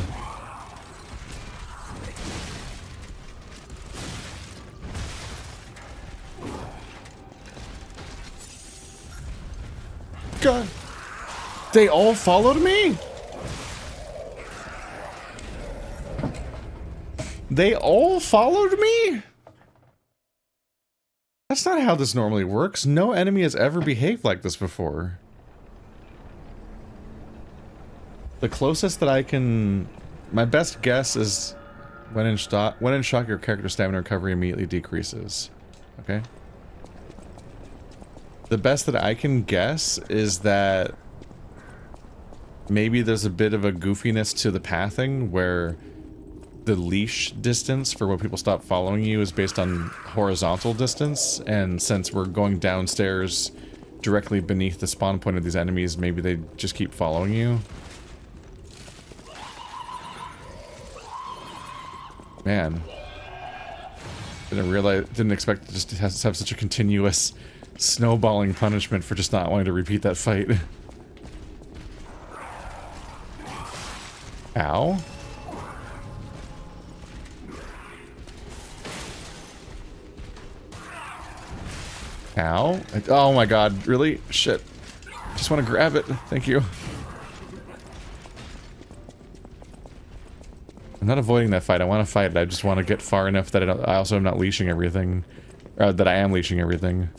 God. They all followed me? They all followed me? That's not how this normally works. No enemy has ever behaved like this before. The closest that I can... My best guess is when in shock, your character's stamina recovery immediately decreases. Okay? The best that I can guess is that maybe there's a bit of a goofiness to the pathing where the leash distance for when people stop following you is based on horizontal distance, and since we're going downstairs directly beneath the spawn point of these enemies, maybe they just keep following you. Man. Didn't expect to just have such a continuous snowballing punishment for just not wanting to repeat that fight. Ow. Ow. Oh my god, really? Shit. Just want to grab it. Thank you. I'm not avoiding that fight. I want to fight it. I just want to get far enough that I also am not leashing everything. That I am leashing everything.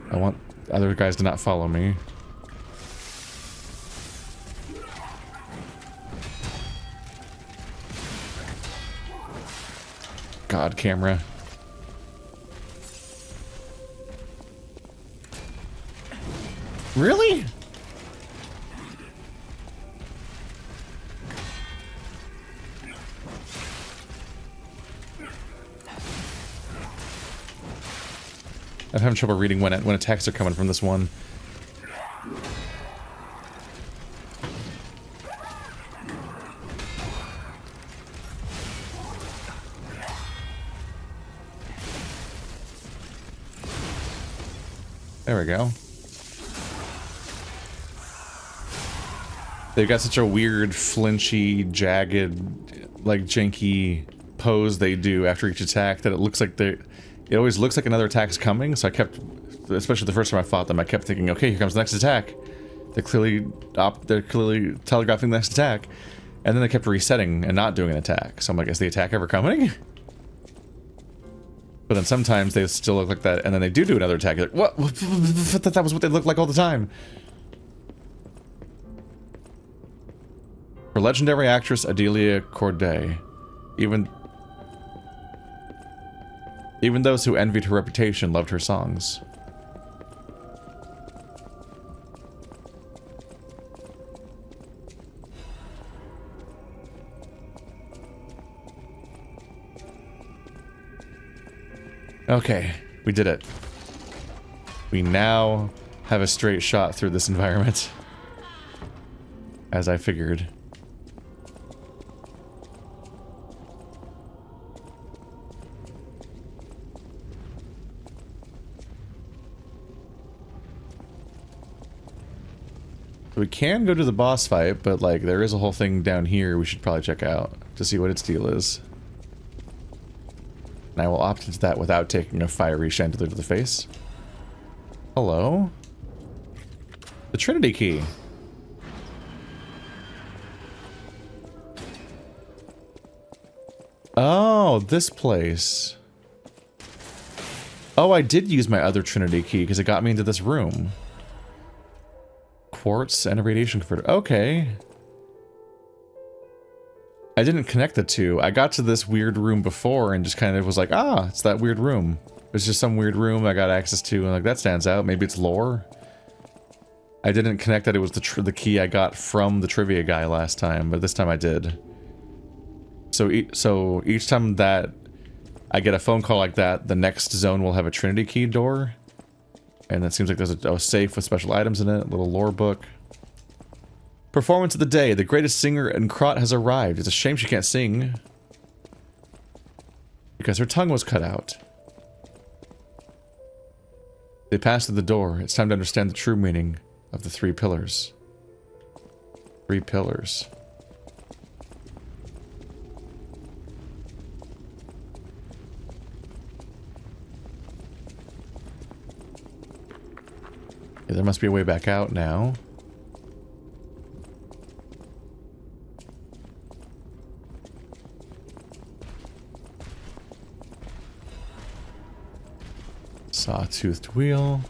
I want other guys to not follow me. God, camera. Really? I'm having trouble reading when attacks are coming from this one. There we go. They've got such a weird, flinchy, jagged, like janky pose they do after each attack that it looks like it always looks like another attack is coming. So I kept, especially the first time I fought them, I kept thinking, okay, here comes the next attack. They're clearly telegraphing the next attack, and then they kept resetting and not doing an attack. So I'm like, is the attack ever coming? But then sometimes they still look like that, and then they do another attack. You're like, what? That was what they looked like all the time. For legendary actress Adelia Corday, even those who envied her reputation loved her songs. Okay, we did it. We now have a straight shot through this environment. As I figured. We can go to the boss fight, but like there is a whole thing down here we should probably check out to see what its deal is. And I will opt into that without taking a fiery chandelier to the face. Hello? The Trinity key. Oh, this place. Oh, I did use my other Trinity key because it got me into this room. Quartz and a radiation converter. Okay. I didn't connect the two. I got to this weird room before and just kind of was like, ah, it's that weird room. It's just some weird room I got access to, and like, that stands out. Maybe it's lore. I didn't connect that it was the key I got from the trivia guy last time, but this time I did. So each time that I get a phone call like that, the next zone will have a Trinity key door. And it seems like there's a safe with special items in it, a little lore book. Performance of the day. The greatest singer in Krat has arrived. It's a shame she can't sing. Because her tongue was cut out. They passed through the door. It's time to understand the true meaning of the 3 pillars. 3 pillars. Okay, there must be a way back out now. Sawtoothed wheel.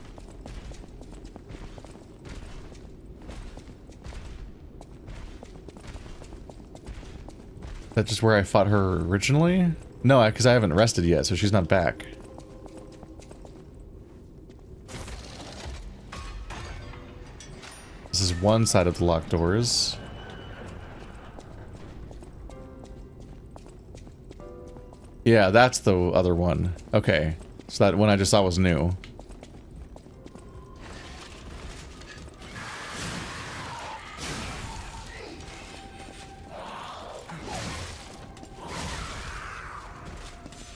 That's just where I fought her originally? No, because I haven't rested yet, so she's not back. This is one side of the locked doors. Yeah, that's the other one. Okay. So that one I just saw was new.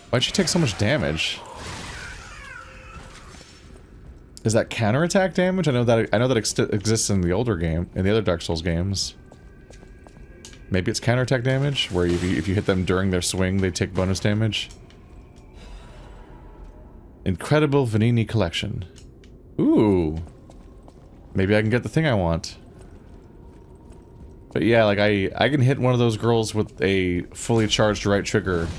Why'd she take so much damage? Is that counterattack damage? I know that exists in the older game, in the other Dark Souls games. Maybe it's counterattack damage, where if you hit them during their swing, they take bonus damage. Incredible Vanini collection. Ooh. Maybe I can get the thing I want. But yeah, like I can hit one of those girls with a fully charged right trigger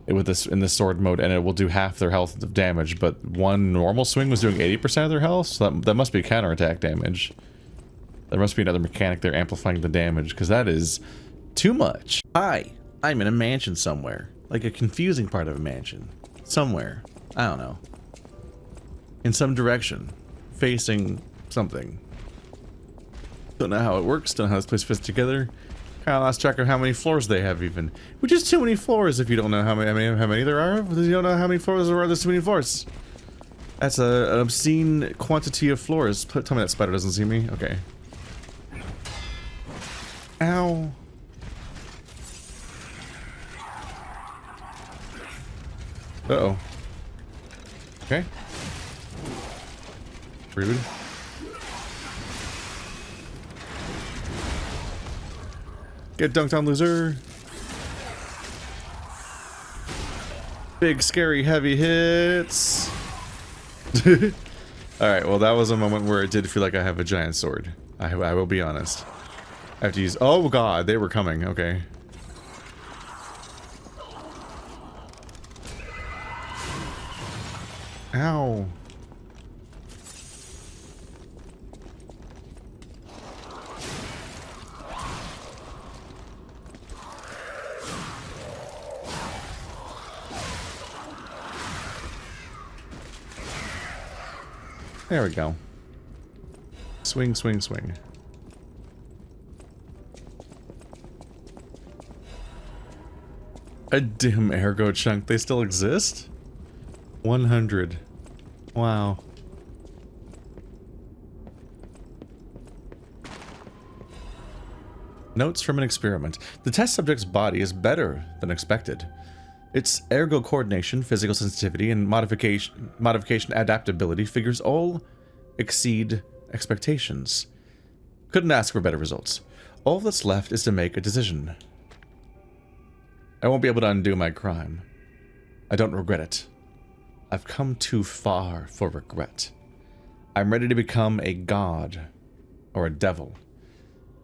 with this in this sword mode, and it will do half their health of damage. But one normal swing was doing 80% of their health, so that must be counterattack damage. There must be another mechanic there amplifying the damage, because that is too much. Hi, I'm in a mansion somewhere, like a confusing part of a mansion, somewhere. I don't know. In some direction. Facing something. Don't know how it works, don't know how this place fits together. Kinda lost track of how many floors they have even. Which is too many floors if you don't know how many there are. If you don't know how many floors there are, there's too many floors. That's an obscene quantity of floors. Tell me that spider doesn't see me. Okay. Ow. Uh-oh. Okay. Rude. Get dunked on, loser. Big, scary, heavy hits. Alright, well that was a moment where it did feel like I have a giant sword. I will be honest. I have to use... Oh god, they were coming. Okay. Ow. There we go. Swing, swing, swing. A dim ergo chunk. They still exist? 100. Wow. Notes from an experiment. The test subject's body is better than expected. Its ergo coordination, physical sensitivity, and modification adaptability figures all exceed expectations. Couldn't ask for better results. All that's left is to make a decision. I won't be able to undo my crime. I don't regret it. I've come too far for regret. I'm ready to become a god or a devil.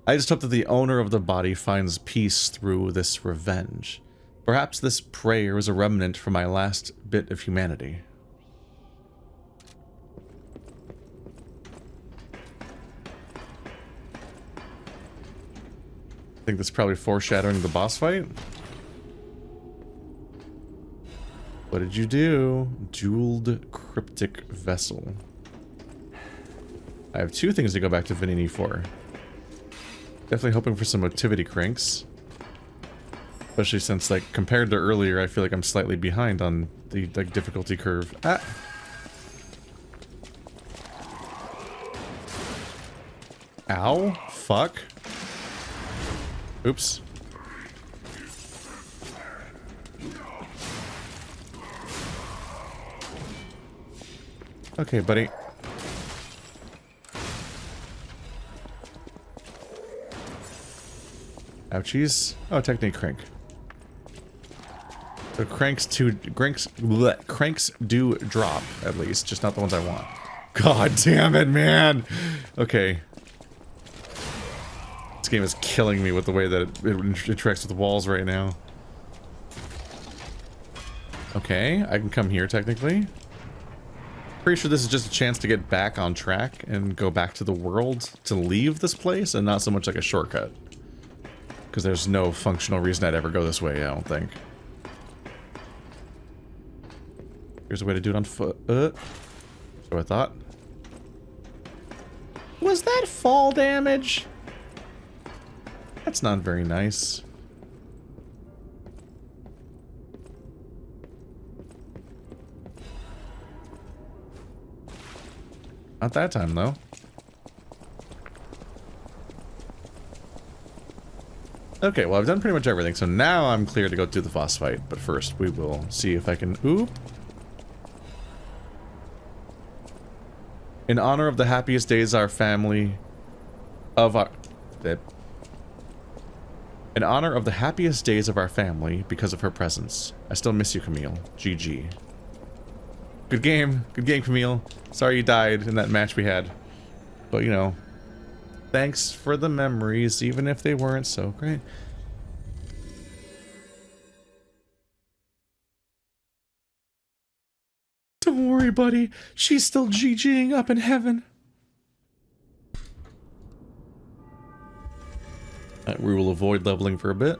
I just hope that the owner of the body finds peace through this revenge. Perhaps this prayer is a remnant from my last bit of humanity. I think that's probably foreshadowing the boss fight. What did you do? Jeweled Cryptic Vessel. I have two things to go back to Vanini for. Definitely hoping for some motivity cranks. Especially since, like, compared to earlier, I feel like I'm slightly behind on the, like, difficulty curve. Ah! Ow! Fuck. Oops. Okay, buddy. Ouchies. Oh, technique crank. So cranks do drop, at least, just not the ones I want. God damn it, man. Okay. This game is killing me with the way that it interacts with walls right now. Okay, I can come here technically. Pretty sure this is just a chance to get back on track and go back to the world to leave this place and not so much like a shortcut. Because there's no functional reason I'd ever go this way, I don't think. Here's a way to do it on foot. So I thought. Was that fall damage? That's not very nice. Not that time, though. Okay, well, I've done pretty much everything, so now I'm clear to go do the boss fight. But first, we will see if I can... Oop! In honor of the happiest days our family... In honor of the happiest days of our family, because of her presence. I still miss you, Camille. GG. Good game. Good game, Camille. Sorry you died in that match we had. But, you know, thanks for the memories, even if they weren't so great. Don't worry, buddy. She's still GGing up in heaven. We will avoid leveling for a bit.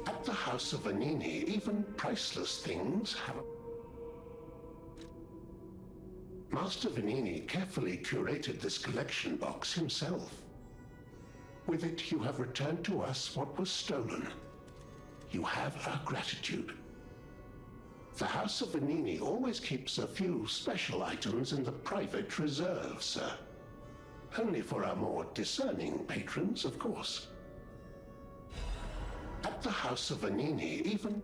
At the House of Vanini, even priceless things have a... Master Vanini carefully curated this collection box himself. With it, you have returned to us what was stolen. You have our gratitude. The House of Vanini always keeps a few special items in the private reserve, sir. Only for our more discerning patrons, of course. At the House of Vanini, even...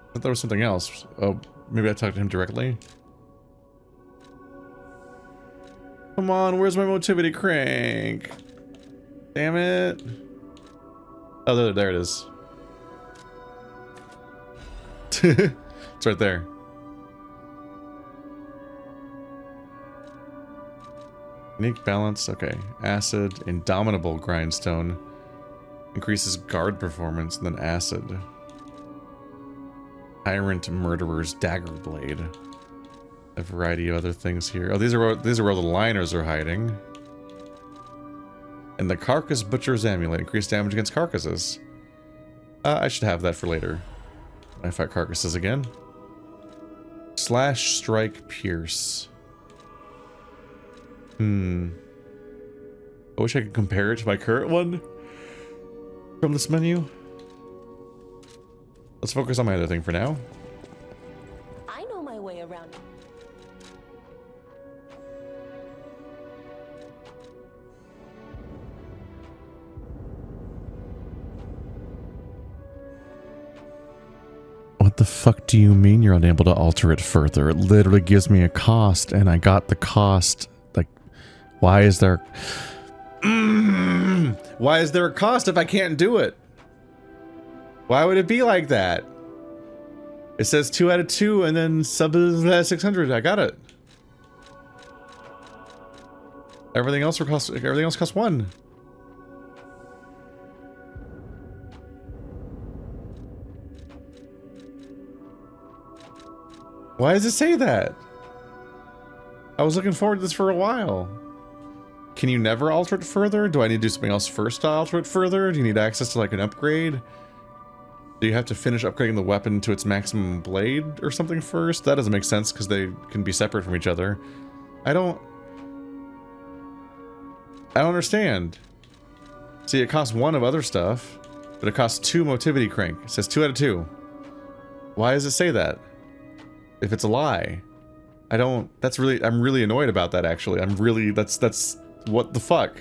I thought there was something else. Oh, maybe I talked to him directly? Come on, where's my motivity crank? Damn it. Oh, there it is. It's right there. Unique balance, okay. Acid, indomitable grindstone. Increases guard performance, and then acid. Tyrant murderer's dagger blade. A variety of other things here. Oh, these are where the liners are hiding. And the carcass butcher's amulet. Increased damage against carcasses. I should have that for later. When I fight carcasses again. Slash, strike, pierce. I wish I could compare it to my current one from this menu. Let's focus on my other thing for now. I know my way around. What the fuck do you mean you're unable to alter it further? It literally gives me a cost, and I got the cost. Like, why is there... Why is there a cost if I can't do it? Why would it be like that? It says 2 out of 2 and then sub 600. I got it. Everything else costs 1. Why does it say that? I was looking forward to this for a while. Can you never alter it further? Do I need to do something else first to alter it further? Do you need access to like an upgrade? Do you have to finish upgrading the weapon to its maximum blade or something first? That doesn't make sense because they can be separate from each other. I don't understand. See, it costs 1 of other stuff, but it costs 2 motivity crank. It says 2 out of 2. Why does it say that? If it's a lie. I'm really annoyed about that actually. That's what the fuck?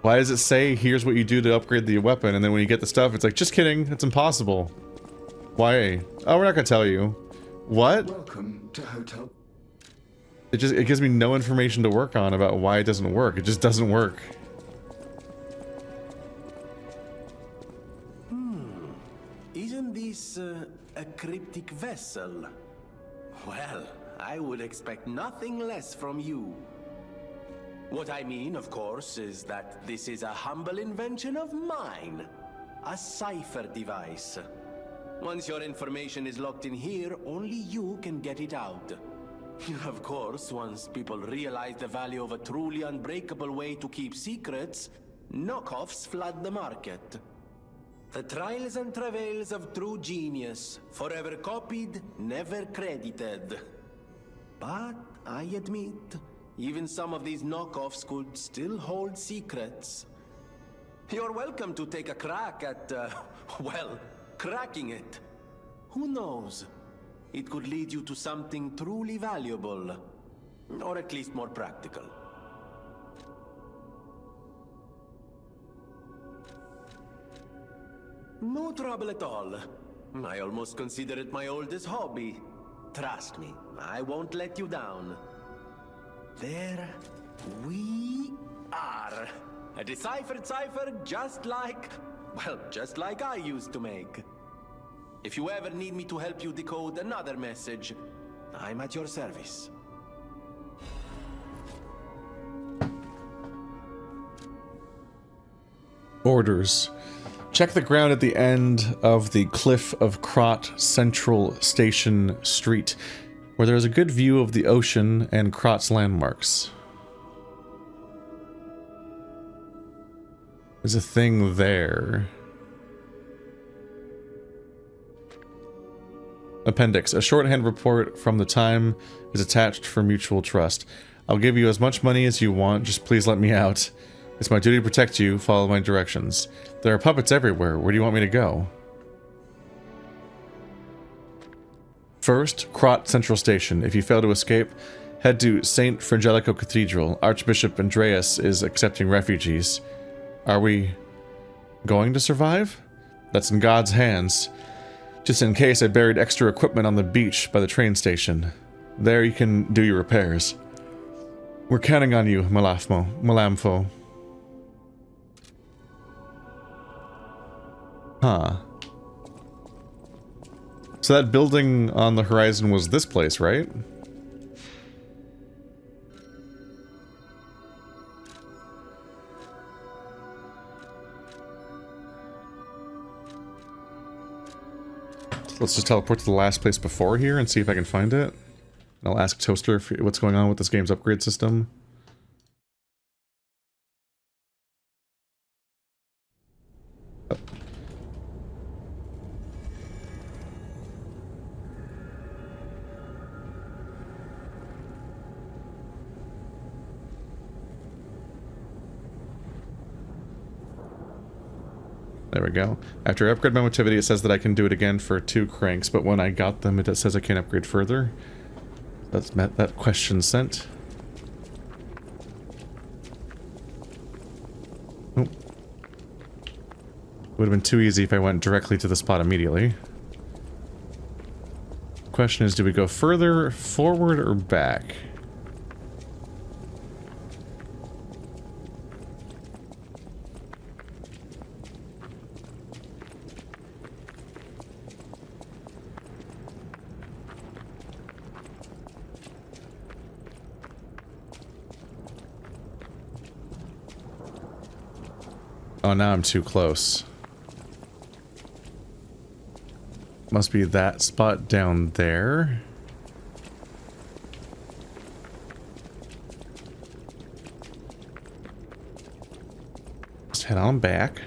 Why does it say, here's what you do to upgrade the weapon, and then when you get the stuff, it's like, just kidding, it's impossible. Why? Oh, we're not gonna tell you. What? Welcome to Hotel. it gives me no information to work on about why it doesn't work. It just doesn't work. Isn't this a cryptic vessel? Well, I would expect nothing less from you. What I mean, of course, is that this is a humble invention of mine. A cipher device. Once your information is locked in here, only you can get it out. Of course, once people realize the value of a truly unbreakable way to keep secrets, knockoffs flood the market. The trials and travails of true genius, forever copied, never credited. But I admit, even some of these knockoffs could still hold secrets. You're welcome to take a crack at, well, cracking it. Who knows? It could lead you to something truly valuable. Or at least more practical. No trouble at all. I almost consider it my oldest hobby. Trust me, I won't let you down. There we are. A deciphered cipher just like, well, just like I used to make. If you ever need me to help you decode another message, I'm at your service. Orders. Check the ground at the end of the cliff of Krat Central Station Street, where there is a good view of the ocean and Krat's landmarks. There's a thing there. Appendix. A shorthand report from the time is attached for mutual trust. I'll give you as much money as you want, just please let me out. It's my duty to protect you, follow my directions. There are puppets everywhere, where do you want me to go? First, Krat Central Station. If you fail to escape, head to St. Frangelico Cathedral. Archbishop Andreas is accepting refugees. Are we going to survive? That's in God's hands. Just in case, I buried extra equipment on the beach by the train station. There you can do your repairs. We're counting on you, Malamfo. Huh. So that building on the horizon was this place, right? Let's just teleport to the last place before here and see if I can find it. And I'll ask Toaster what's going on with this game's upgrade system. Oh. There we go. After I upgrade my motivity, it says that I can do it again for 2 cranks, but when I got them, it says I can't upgrade further. That's met that question sent. Oh. Would have been too easy if I went directly to the spot immediately. Question is, do we go further, forward, or back? Oh, now I'm too close. Must be that spot down there. Just head on back.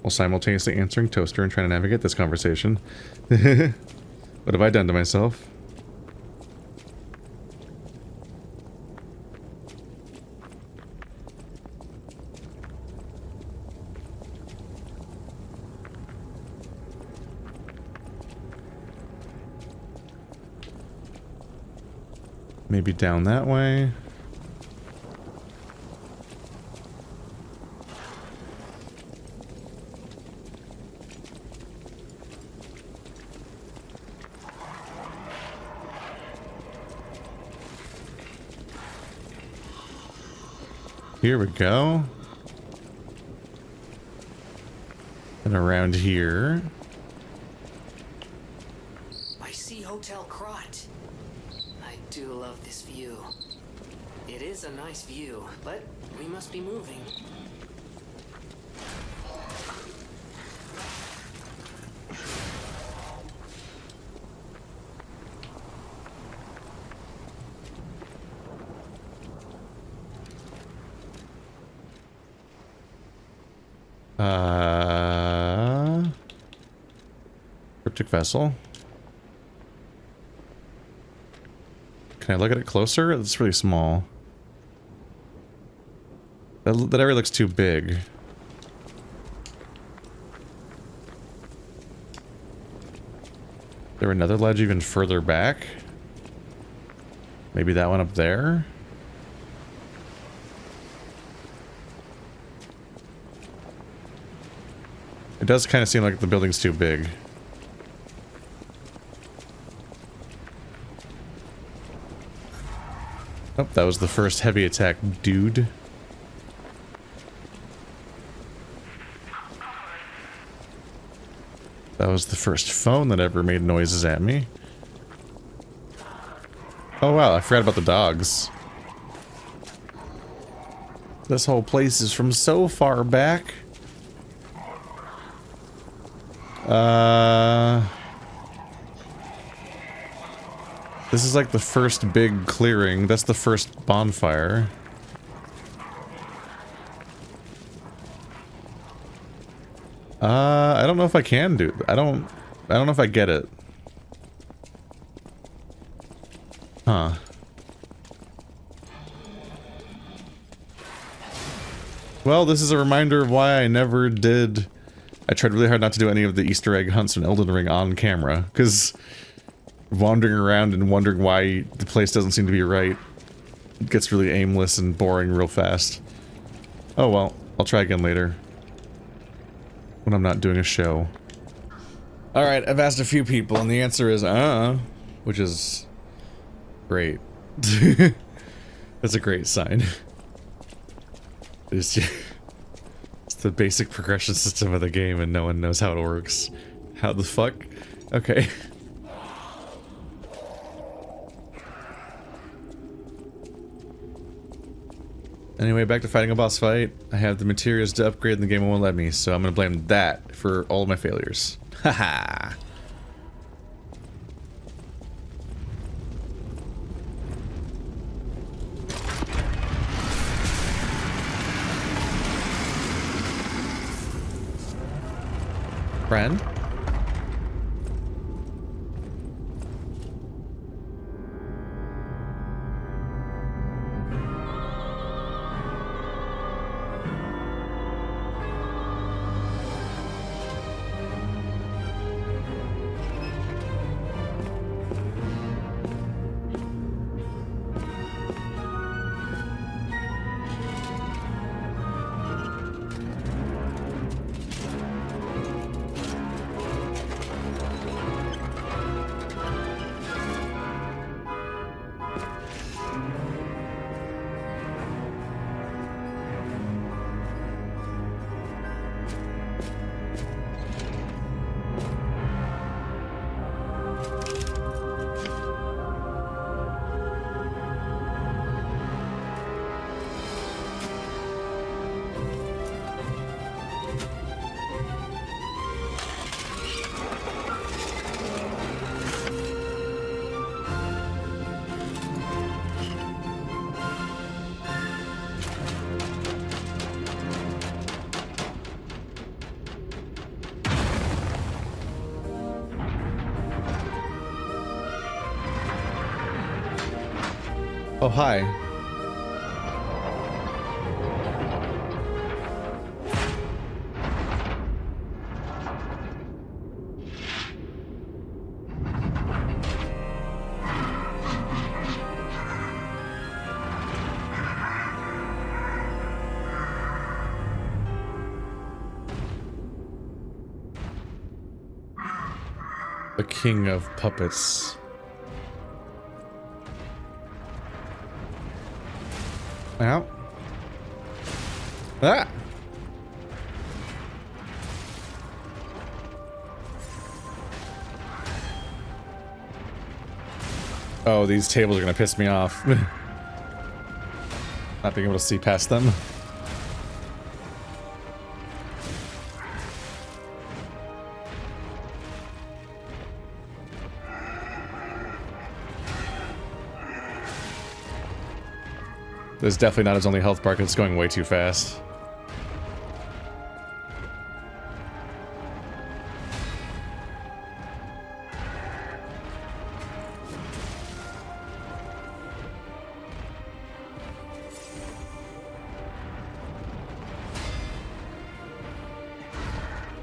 While simultaneously answering Toaster and trying to navigate this conversation. What have I done to myself? Maybe down that way. Here we go. And around here. I see Hotel Krat. I do love this view. It is a nice view, but we must be moving. Cryptic vessel. Can I look at it closer? It's really small. That area looks too big. There another ledge even further back? Maybe that one up there? It does kind of seem like the building's too big. Oh, that was the first heavy attack, dude. That was the first phone that ever made noises at me. Oh wow, I forgot about the dogs. This whole place is from so far back. This is like the first big clearing. That's the first bonfire. I don't know if I can do. I don't know if I get it. Huh. Well, this is a reminder of why I never did. I tried really hard not to do any of the Easter egg hunts in Elden Ring on camera, because wandering around and wondering why the place doesn't seem to be right, it gets really aimless and boring real fast. Oh well, I'll try again later. When I'm not doing a show. Alright, I've asked a few people and the answer is, which is great. That's a great sign. It's the basic progression system of the game and no one knows how it works. How the fuck? Okay. Anyway, back to fighting a boss fight. I have the materials to upgrade and the game won't let me, so I'm gonna blame that for all of my failures. Haha. Friend? Oh, hi. The king of puppets. Well, Ah! Oh, these tables are gonna piss me off. Not being able to see past them. This is definitely not his only health bar, 'cause it's going way too fast.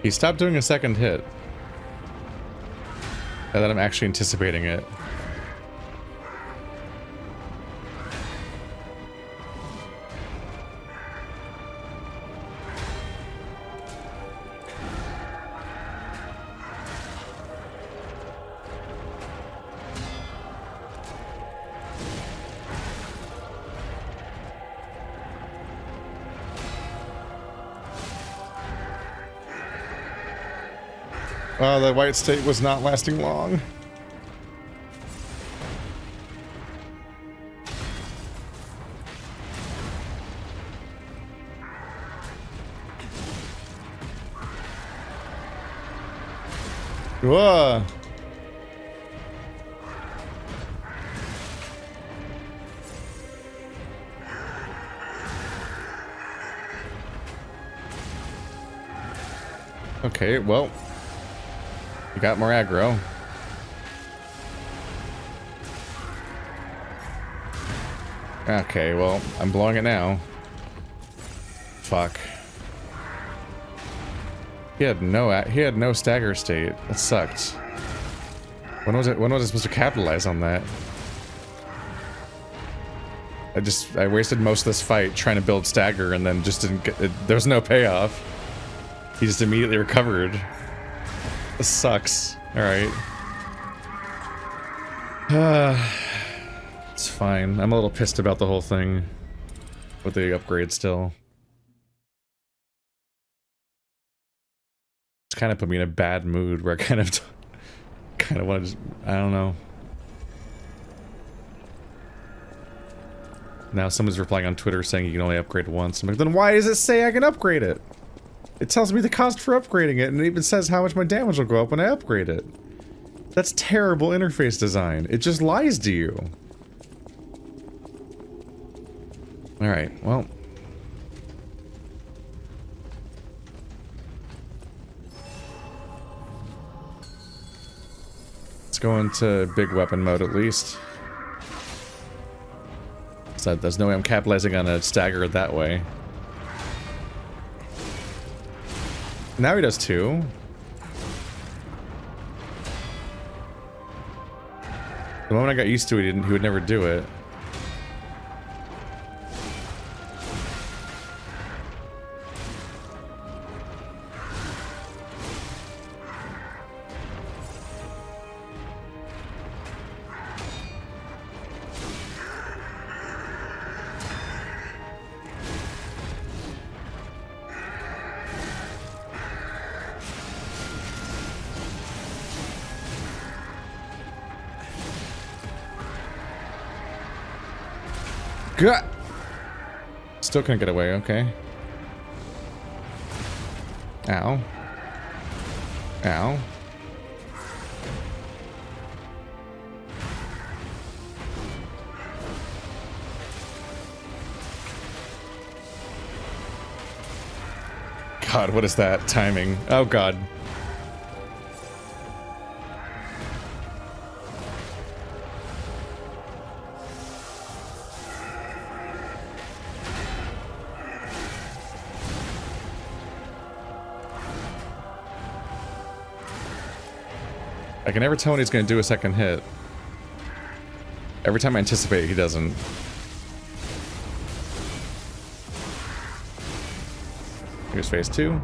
He stopped doing a second hit. And then I'm actually anticipating it. Oh, the white state was not lasting long. Whoa. Okay, well. You got more aggro. Okay, well, I'm blowing it now. Fuck. He had no stagger state. That sucked. When was I supposed to capitalize on that? I wasted most of this fight trying to build stagger and then just didn't get it. There was no payoff. He just immediately recovered. This sucks. Alright. It's fine. I'm a little pissed about the whole thing. With the upgrade still. It's kind of put me in a bad mood where I kind of want to I don't know. Now someone's replying on Twitter saying you can only upgrade once. I'm like, then why does it say I can upgrade it? It tells me the cost for upgrading it, and it even says how much my damage will go up when I upgrade it. That's terrible interface design. It just lies to you. Alright, well. Let's go into big weapon mode at least. So there's no way I'm capitalizing on a stagger that way. Now he does two. The moment I got used to it, he would never do it. Gah! Still couldn't get away, okay. Ow. Ow. God, what is that timing? Oh God. I can never tell when he's going to do a second hit. Every time I anticipate, he doesn't. Here's phase 2.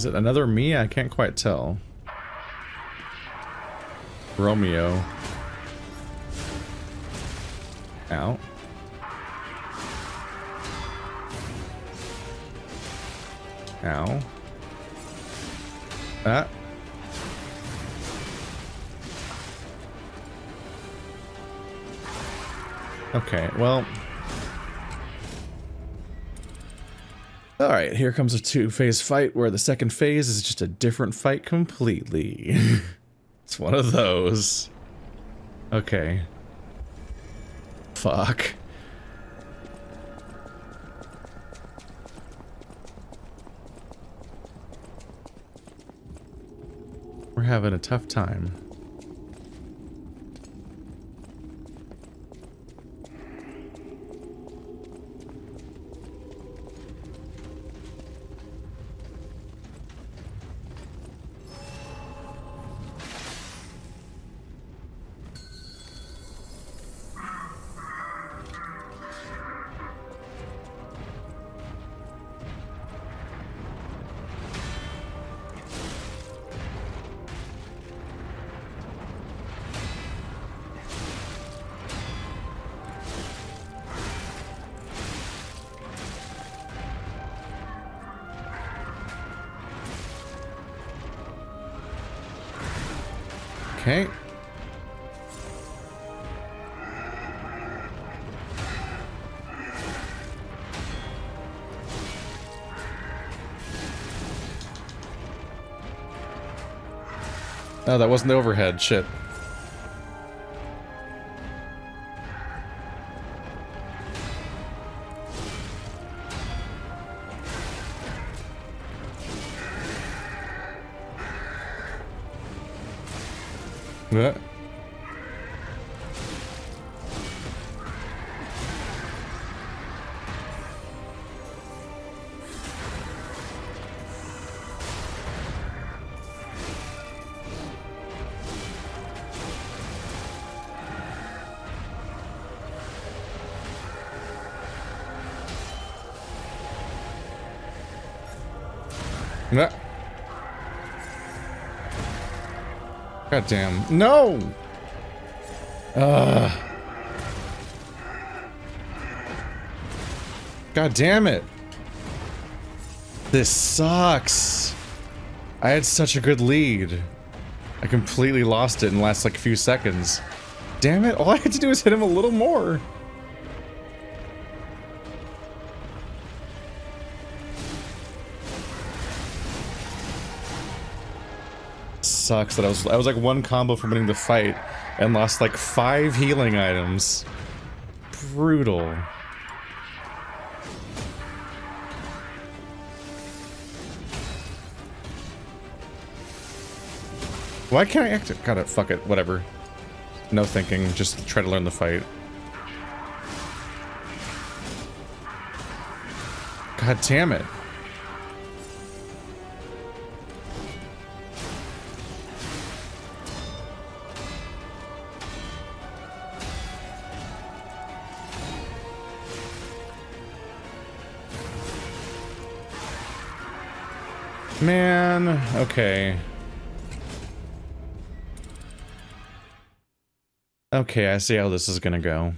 it another me? I can't quite tell. Romeo. Ow. Ow. Ah. Okay, well. Alright, here comes a two-phase fight where the second phase is just a different fight completely. It's one of those. Okay. Fuck. We're having a tough time. Okay. Oh, that wasn't the overhead. Shit. What? Yeah. God damn. No! God damn it. This sucks. I had such a good lead. I completely lost it in the last like few seconds. Damn it, all I had to do was hit him a little more. Sucks that I was like one combo from winning the fight and lost like 5 healing items. Brutal. Why can't I act? Gotta fuck it, whatever. No thinking, just try to learn the fight. God damn it. Man, okay. Okay, I see how this is gonna go.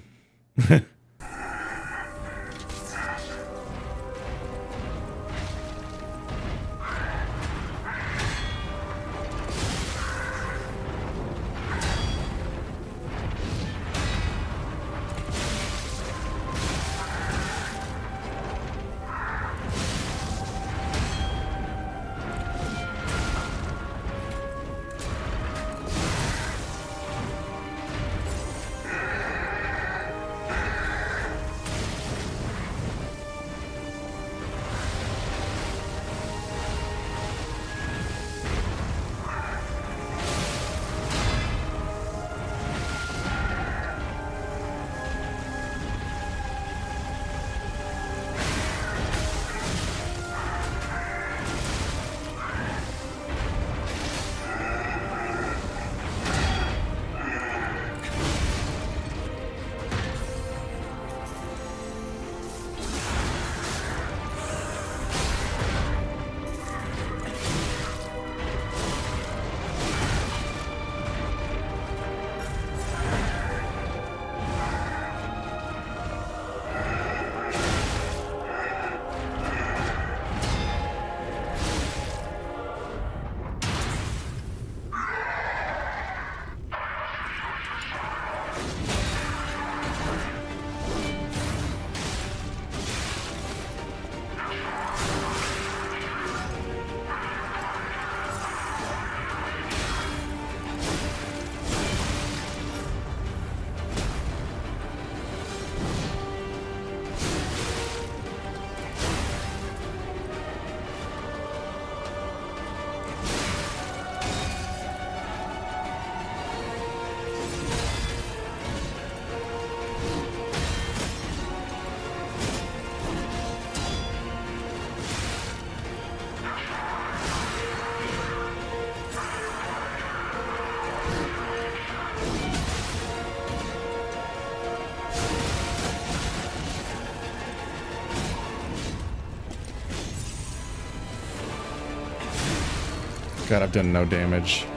God, I've done no damage.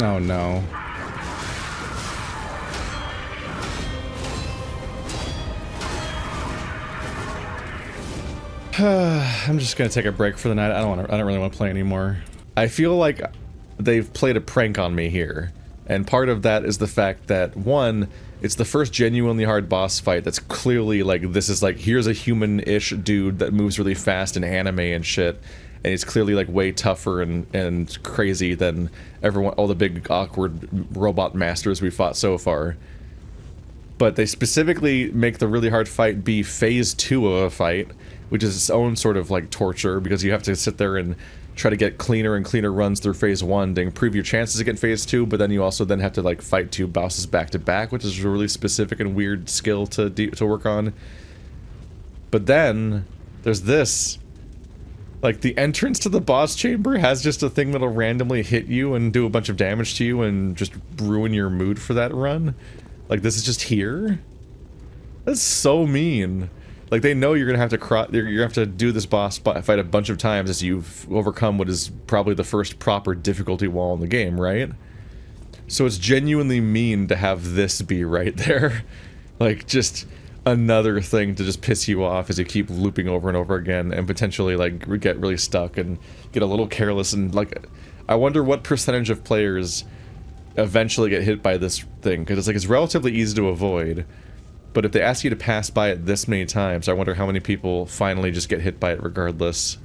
Oh no. I'm just gonna take a break for the night. I don't really want to play anymore. I feel like they've played a prank on me here. And part of that is the fact that, one, it's the first genuinely hard boss fight that's clearly like, this is like, here's a human-ish dude that moves really fast in anime and shit. And he's clearly like way tougher and crazy than all the big awkward robot masters we fought so far. But they specifically make the really hard fight be phase 2 of a fight, which is its own sort of like torture, because you have to sit there and try to get cleaner and cleaner runs through phase 1 to improve your chances to get phase 2, but then you also then have to like fight 2 bosses back to back, which is a really specific and weird skill to work on. But then there's this. Like, the entrance to the boss chamber has just a thing that'll randomly hit you and do a bunch of damage to you and just ruin your mood for that run. Like, this is just here? That's so mean. Like, they know you're gonna have to you're gonna have to do this boss fight a bunch of times as you've overcome what is probably the first proper difficulty wall in the game, right? So it's genuinely mean to have this be right there. Like, just another thing to just piss you off as you keep looping over and over again and potentially like get really stuck and get a little careless. And like, I wonder what percentage of players eventually get hit by this thing, because it's like, it's relatively easy to avoid, but if they ask you to pass by it this many times, I wonder how many people finally just get hit by it regardless.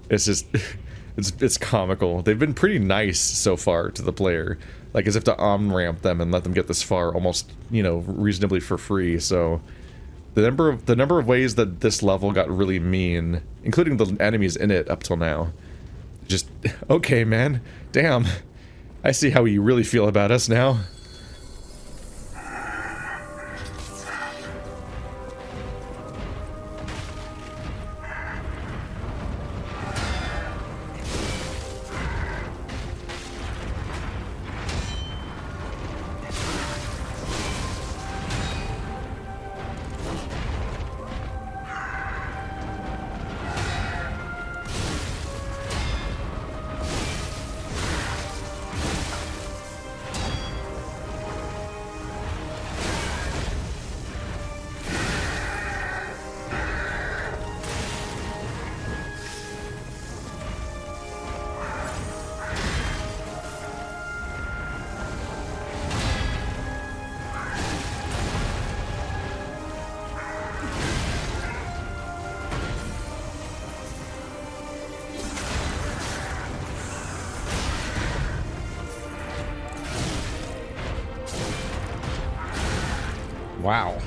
It's just it's comical. They've been pretty nice so far to the player, like as if to on-ramp them and let them get this far almost, you know, reasonably for free. So the number of ways that this level got really mean, including the enemies in it up till now, just okay, man. Damn, I see how you really feel about us now. Wow.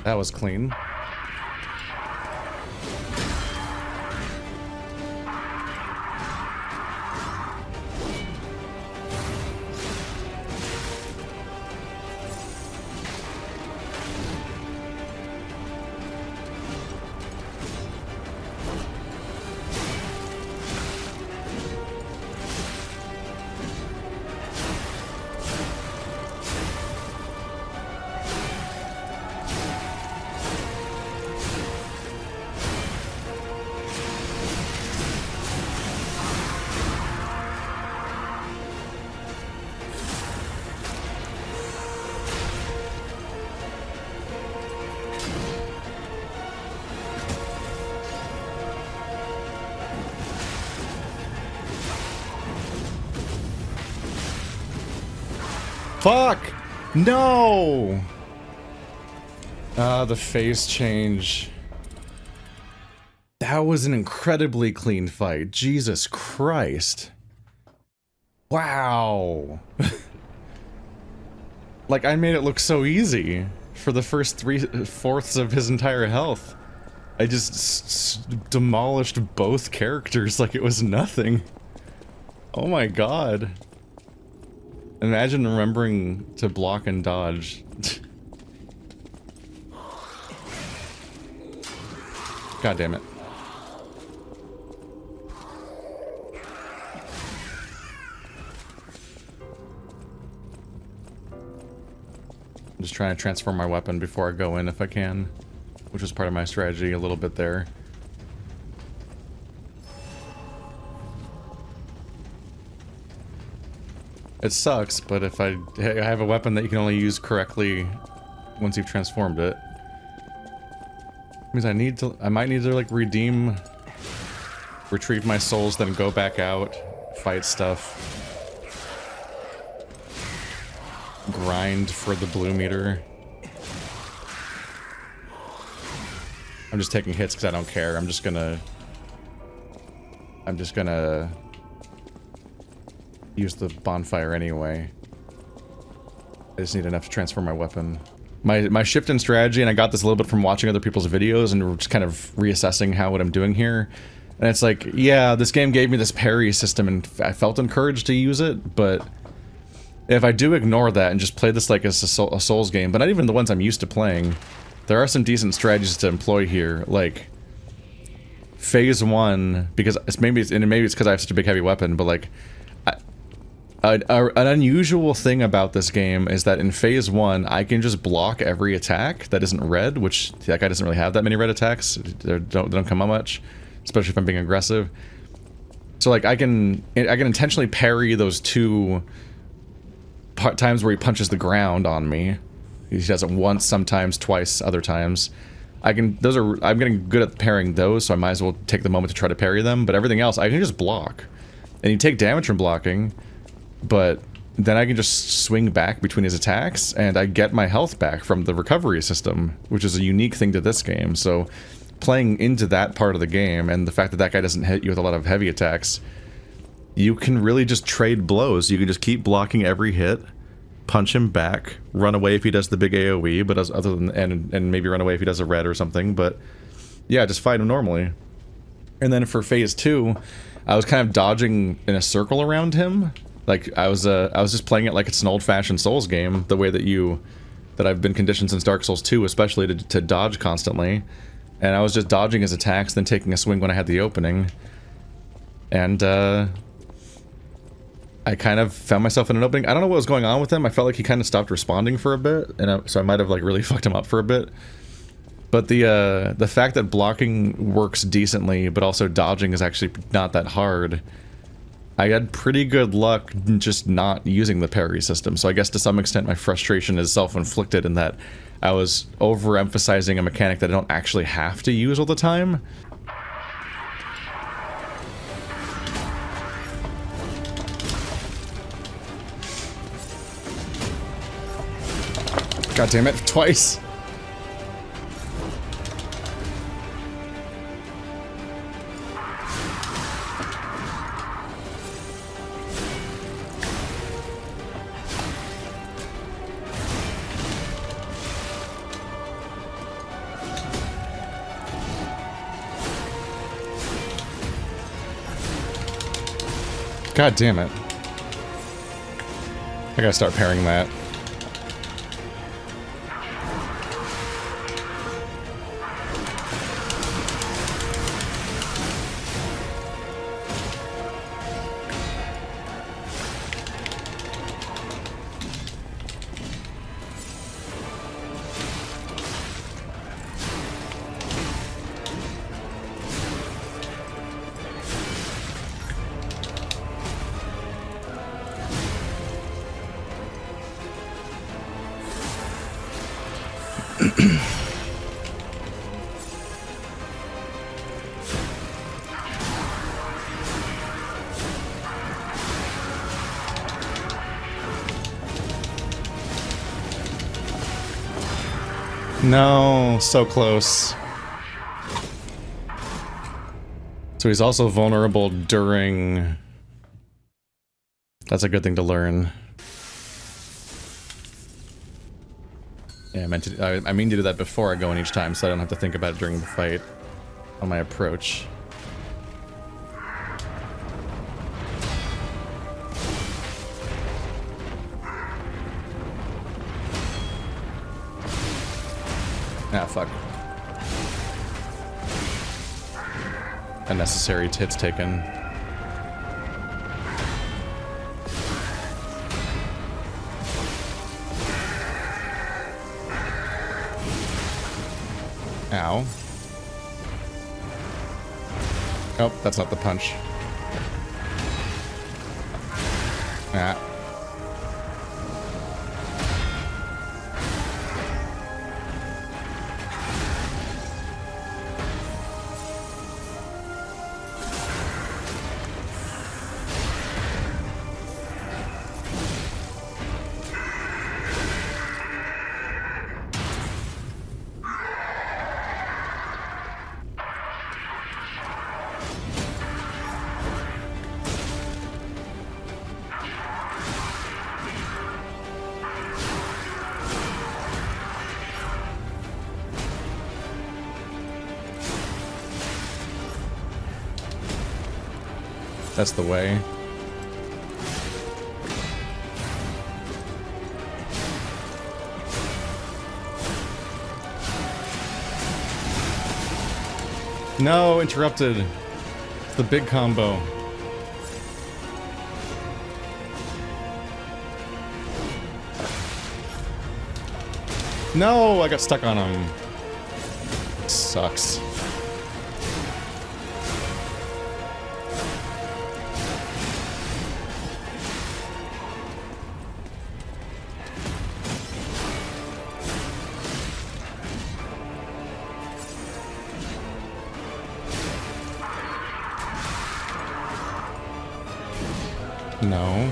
That was clean. Fuck! No! The phase change. That was an incredibly clean fight. Jesus Christ. Wow. Like, I made it look so easy. for the first 3/4 of his entire health. I just demolished both characters like it was nothing. Oh my god. Imagine remembering to block and dodge. God damn it. I'm just trying to transform my weapon before I go in if I can, which was part of my strategy a little bit there. It sucks, but if I have a weapon that you can only use correctly once you've transformed it, means I might need to like retrieve my souls, then go back out, fight stuff, grind for the blue meter. I'm just taking hits because I don't care. I'm just gonna use the bonfire anyway. I just need enough to transform my weapon. My shift in strategy, and I got this a little bit from watching other people's videos and just kind of reassessing what I'm doing here. And it's like, yeah, this game gave me this parry system and I felt encouraged to use it, but if I do ignore that and just play this like as a Souls game, but not even the ones I'm used to playing, there are some decent strategies to employ here, like phase 1, because maybe it's because I have such a big heavy weapon, but like an unusual thing about this game is that in phase 1 I can just block every attack that isn't red, which that guy doesn't really have that many red attacks. They don't come out much, especially if I'm being aggressive. So like I can intentionally parry those 2 times where he punches the ground on me. He does it once, sometimes twice, other times. I'm getting good at parrying those, so I might as well take the moment to try to parry them, but everything else I can just block. And you take damage from blocking, but then I can just swing back between his attacks, and I get my health back from the recovery system, which is a unique thing to this game. So playing into that part of the game, and the fact that that guy doesn't hit you with a lot of heavy attacks, you can really just trade blows. You can just keep blocking every hit, punch him back, run away if he does the big AoE, but other than and maybe run away if he does a red or something, but yeah, just fight him normally. And then for phase 2, I was kind of dodging in a circle around him. Like I was just playing it like it's an old-fashioned Souls game, the way that I've been conditioned since Dark Souls 2, especially to dodge constantly. And I was just dodging his attacks, then taking a swing when I had the opening. And I kind of found myself in an opening. I don't know what was going on with him. I felt like he kind of stopped responding for a bit, and so I might have like really fucked him up for a bit. But the fact that blocking works decently, but also dodging is actually not that hard. I had pretty good luck just not using the parry system, so I guess to some extent my frustration is self-inflicted in that I was overemphasizing a mechanic that I don't actually have to use all the time. God damn it, twice! God damn it. I gotta start parrying that. No, so close. So he's also vulnerable during... That's a good thing to learn. Yeah, I mean to do that before I go in each time, so I don't have to think about it during the fight on my approach. Ah, fuck. Unnecessary hits taken. Ow. Oh, that's not the punch. Ah. That's the way. No, interrupted. It's the big combo. No, I got stuck on him. Sucks. No.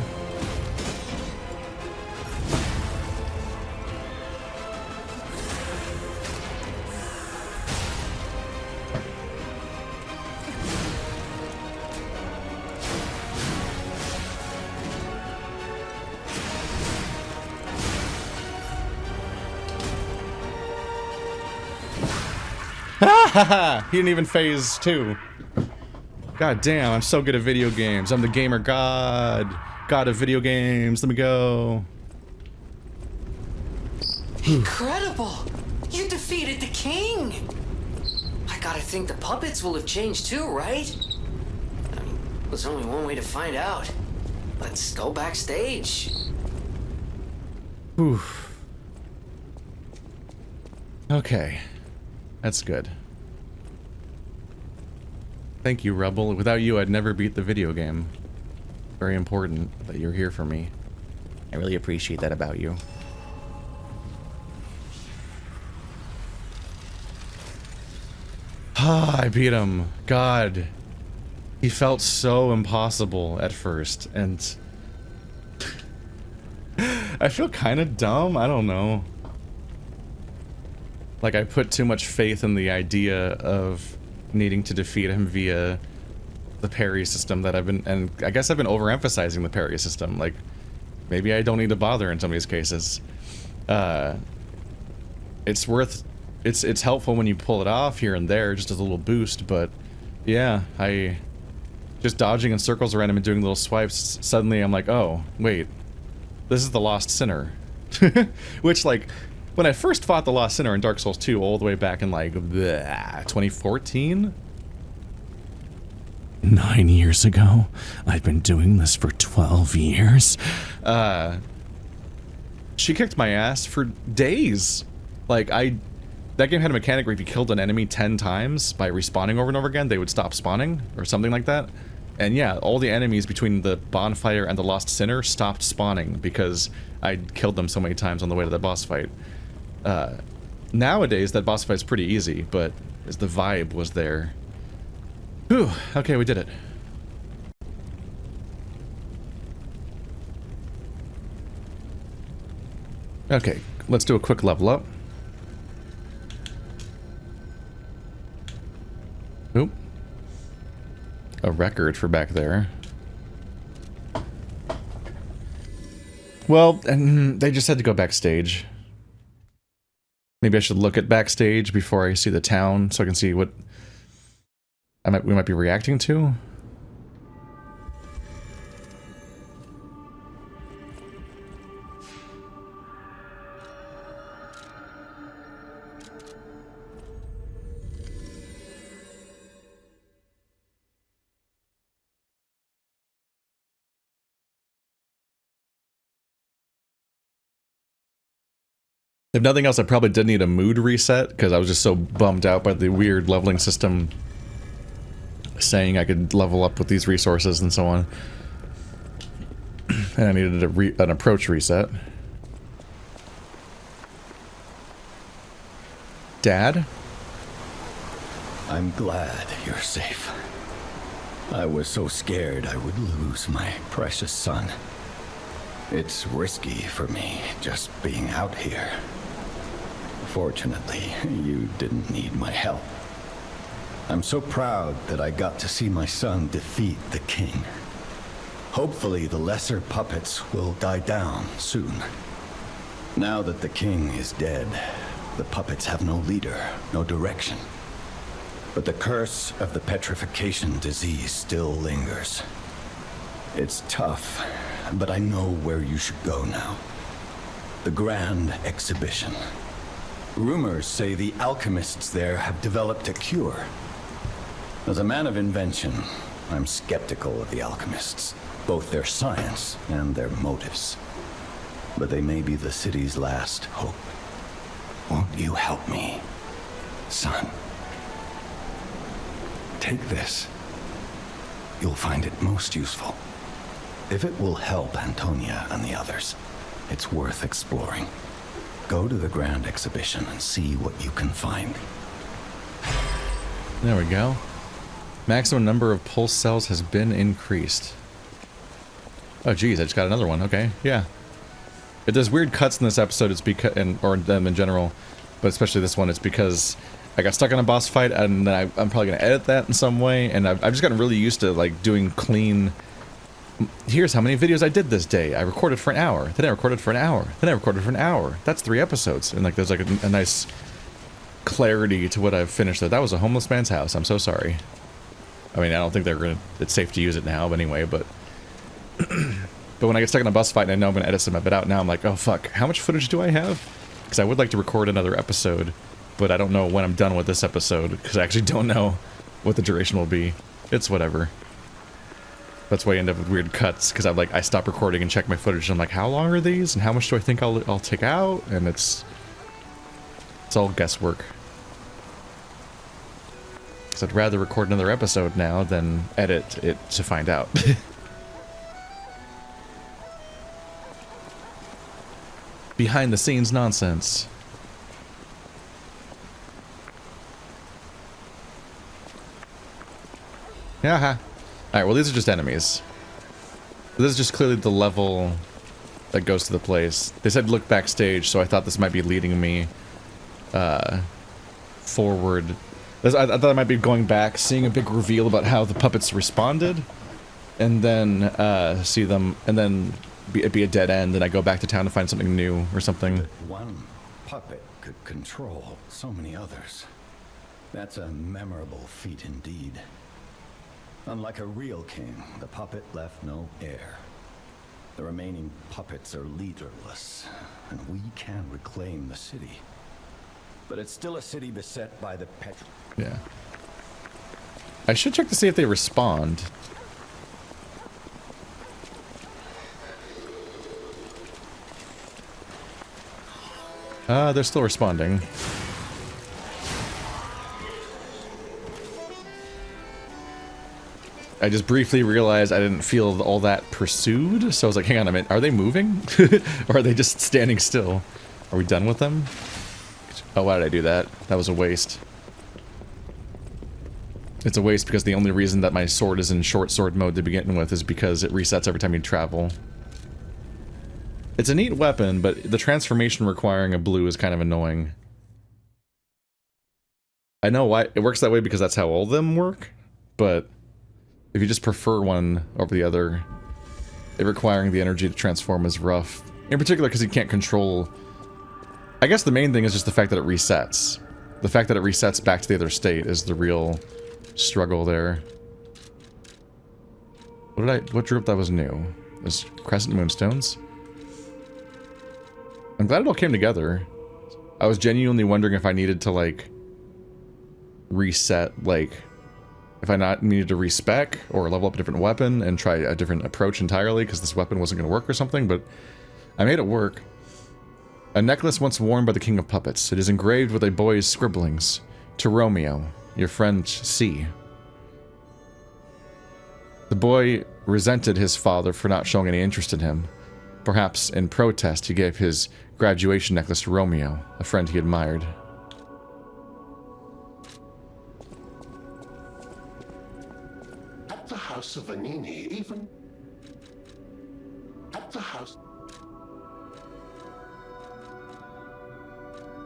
He didn't even phase 2. God damn, I'm so good at video games. I'm the gamer god. God of video games. Let me go. Incredible! You defeated the king! I gotta think the puppets will have changed too, right? I mean, there's only one way to find out. Let's go backstage. Whew. Okay. That's good. Thank you, Rebel. Without you, I'd never beat the video game. Very important that you're here for me. I really appreciate that about you. Ah, I beat him. God. He felt so impossible at first, and... I feel kind of dumb. I don't know. Like, I put too much faith in the idea of needing to defeat him via the parry system that I've been, and I guess I've been overemphasizing the parry system. Like, maybe I don't need to bother in some of these cases. It's helpful when you pull it off here and there, just as a little boost, but yeah, just dodging in circles around him and doing little swipes, suddenly I'm like, oh, wait, this is the Lost Sinner. Which, like, when I first fought the Lost Sinner in Dark Souls 2 all the way back in, like, 2014? 9 years ago? I've been doing this for 12 years? She kicked my ass for days. Like, that game had a mechanic where if you killed an enemy 10 times by respawning over and over again, they would stop spawning, or something like that. And yeah, all the enemies between the bonfire and the Lost Sinner stopped spawning because I'd killed them so many times on the way to the boss fight. Nowadays, that boss fight's pretty easy, but as the vibe was there. Whew, okay, we did it. Okay, let's do a quick level up. Oop. A record for back there. Well, and they just had to go backstage. Maybe I should look at backstage before I see the town so I can see what we might be reacting to. If nothing else, I probably did need a mood reset because I was just so bummed out by the weird leveling system saying I could level up with these resources and so on. And I needed an approach reset. Dad? I'm glad you're safe. I was so scared I would lose my precious son. It's risky for me just being out here. Fortunately, you didn't need my help. I'm so proud that I got to see my son defeat the king. Hopefully the lesser puppets will die down soon. Now that the king is dead, the puppets have no leader, no direction. But the curse of the petrification disease still lingers. It's tough, but I know where you should go now. The Grand Exhibition. Rumors say the alchemists there have developed a cure. As a man of invention, I'm skeptical of the alchemists, both their science and their motives. But they may be the city's last hope. Won't you help me, son? Take this. You'll find it most useful. If it will help Antonia and the others, it's worth exploring. Go to the Grand Exhibition and see what you can find. There we go. Maximum number of pulse cells has been increased. Oh geez, I just got another one. Okay, yeah. If there's weird cuts in this episode, it's because, or them in general, but especially this one, it's because I got stuck in a boss fight, and then I'm probably gonna edit that in some way, and I've just gotten really used to like doing clean. Here's how many videos I did this day. I recorded for an hour. Then I recorded for an hour. Then I recorded for an hour. That's 3 episodes. And like there's like a nice clarity to what I've finished. That was a homeless man's house. I'm so sorry. I mean, I don't think it's safe to use it now, but anyway, but but when I get stuck in a bus fight and I know I'm gonna edit some of it out now, I'm like, oh fuck, how much footage do I have? Because I would like to record another episode, but I don't know when I'm done with this episode because I actually don't know what the duration will be. It's whatever. That's why I end up with weird cuts, because I stop recording and check my footage, and I'm like, how long are these, and how much do I think I'll take out, and it's all guesswork. Because I'd rather record another episode now than edit it to find out. Behind the scenes nonsense. Yaha. Alright, well these are just enemies. This is just clearly the level that goes to the place. They said look backstage, so I thought this might be leading me forward. I thought I might be going back, seeing a big reveal about how the puppets responded, and then see them, and then it'd be a dead end, and I go back to town to find something new or something. One puppet could control so many others. That's a memorable feat indeed. Unlike a real king, the puppet left no heir. The remaining puppets are leaderless, and we can reclaim the city. But it's still a city beset by the Yeah. I should check to see if they respond. They're still responding. I just briefly realized I didn't feel all that pursued, so I was like, hang on a minute, are they moving? Or are they just standing still? Are we done with them? Oh, why did I do that? That was a waste. It's a waste because the only reason that my sword is in short sword mode to begin with is because it resets every time you travel. It's a neat weapon, but the transformation requiring a blue is kind of annoying. I know why it works that way because that's how all of them work, but if you just prefer one over the other, it requiring the energy to transform is rough. In particular because you can't control I guess the main thing is just the fact that it resets. The fact that it resets back to the other state is the real struggle there. What drew up that was new? This Crescent Moonstones? I'm glad it all came together. I was genuinely wondering if I needed to, like, reset, like, if I needed to respec or level up a different weapon and try a different approach entirely because this weapon wasn't going to work or something, but I made it work. A necklace once worn by the King of Puppets. It is engraved with a boy's scribblings. To Romeo, your friend C. The boy resented his father for not showing any interest in him. Perhaps in protest, he gave his graduation necklace to Romeo, a friend he admired. At the house of Vanini, even... At the house...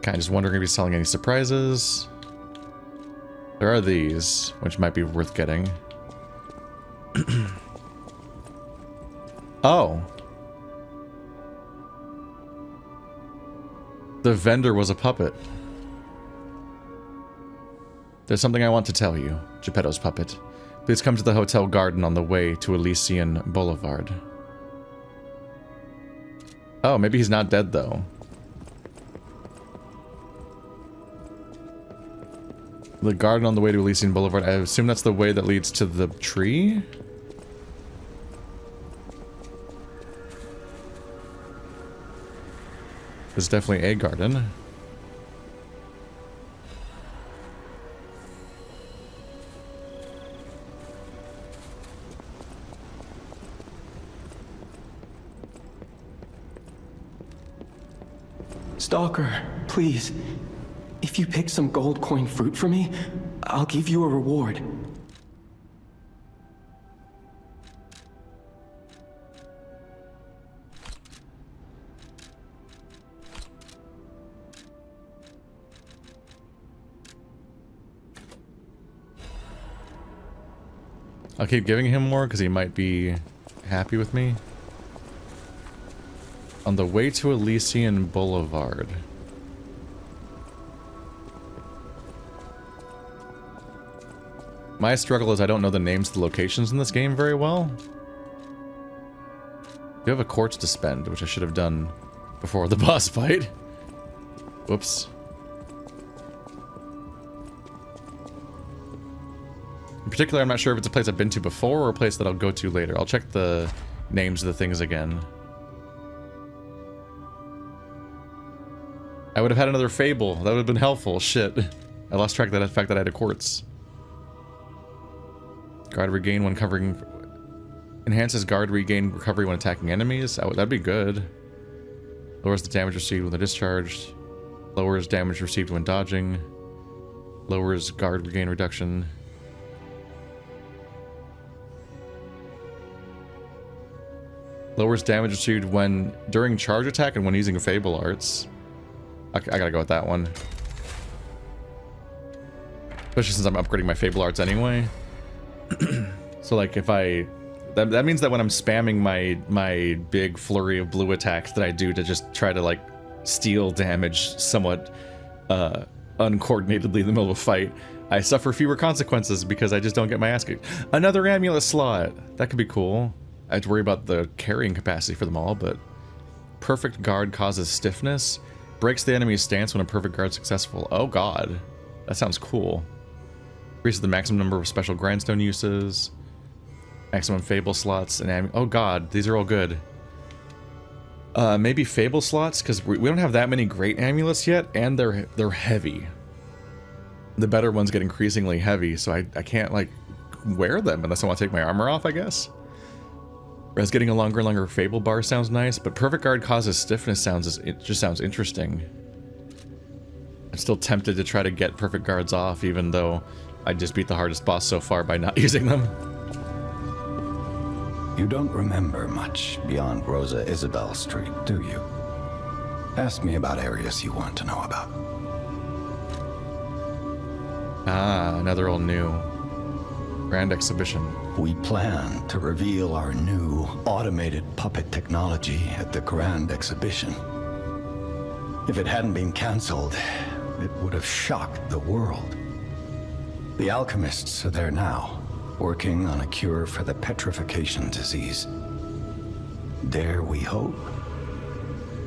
Kind of just wondering if he's selling any surprises. There are these, which might be worth getting. Oh. The vendor was a puppet. There's something I want to tell you, Geppetto's puppet. Please come to the hotel garden on the way to Elysian Boulevard. Oh, maybe he's not dead, though. The garden on the way to Elysian Boulevard. I assume that's the way that leads to the tree? There's definitely a garden. Stalker, please. If you pick some gold coin fruit for me, I'll give you a reward. I'll keep giving him more because he might be happy with me. On the way to Elysian Boulevard. My struggle is I don't know the names of the locations in this game very well. You have a quartz to spend, which I should have done before the boss fight. Whoops. In particular, I'm not sure if it's a place I've been to before or a place that I'll go to later. I'll check the names of the things again. I would have had another fable. That would have been helpful. Shit. I lost track of the fact that I had a quartz. Guard regain when covering... Enhances guard regain recovery when attacking enemies. Oh, that'd be good. Lowers the damage received when they're discharged. Lowers damage received when dodging. Lowers guard regain reduction. Lowers damage received when during charge attack and when using Fable Arts. I gotta go with that one. Especially since I'm upgrading my Fable Arts anyway. So like if I... That means that when I'm spamming my big flurry of blue attacks that I do to just try to like steal damage somewhat uncoordinatedly in the middle of a fight, I suffer fewer consequences because I just don't get my ass kicked. Another amulet slot! That could be cool. I have to worry about the carrying capacity for them all, but... Perfect guard causes stiffness. Breaks the enemy's stance when a perfect guard is successful. Oh god. That sounds cool. Increases the maximum number of special grindstone uses. Maximum fable slots and oh god, these are all good. Maybe fable slots, because we don't have that many great amulets yet, and they're heavy. The better ones get increasingly heavy, so I can't like wear them unless I want to take my armor off, I guess. Whereas getting a longer and longer fable bar sounds nice, but perfect guard causes stiffness it just sounds interesting. I'm still tempted to try to get perfect guards off, even though I just beat the hardest boss so far by not using them. You don't remember much beyond Rosa Isabel Street, do you? Ask me about areas you want to know about. Ah, another old new. Grand exhibition. We plan to reveal our new automated puppet technology at the Grand Exhibition. If it hadn't been cancelled, it would have shocked the world. The alchemists are there now, working on a cure for the petrification disease. Dare we hope?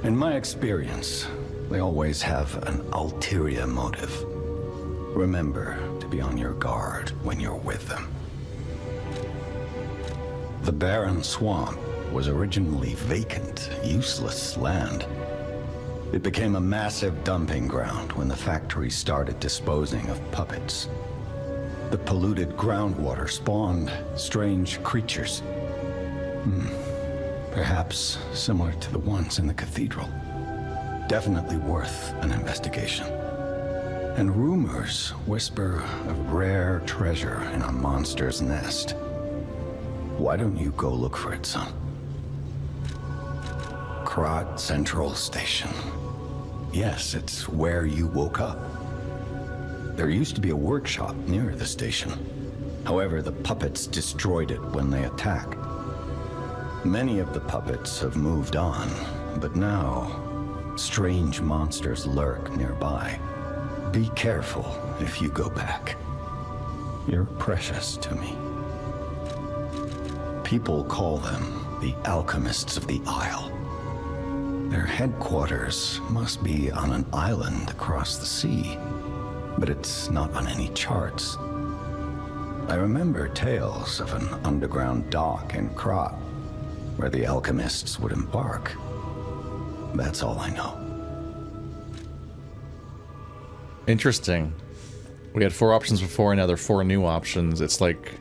In my experience, they always have an ulterior motive. Remember to be on your guard when you're with them. The barren swamp was originally vacant, useless land. It became a massive dumping ground when the factory started disposing of puppets. The polluted groundwater spawned strange creatures. Perhaps similar to the ones in the cathedral. Definitely worth an investigation. And rumors whisper of rare treasure in a monster's nest. Why don't you go look for it, son? Krat Central Station. Yes, it's where you woke up. There used to be a workshop near the station. However, the puppets destroyed it when they attacked. Many of the puppets have moved on, but now, strange monsters lurk nearby. Be careful if you go back. You're precious to me. People call them the alchemists of the Isle. Their headquarters must be on an island across the sea, but it's not on any charts. I remember tales of an underground dock in Krat, where the alchemists would embark. That's all I know. Interesting. We had 4 options before, and now there are 4 new options. It's like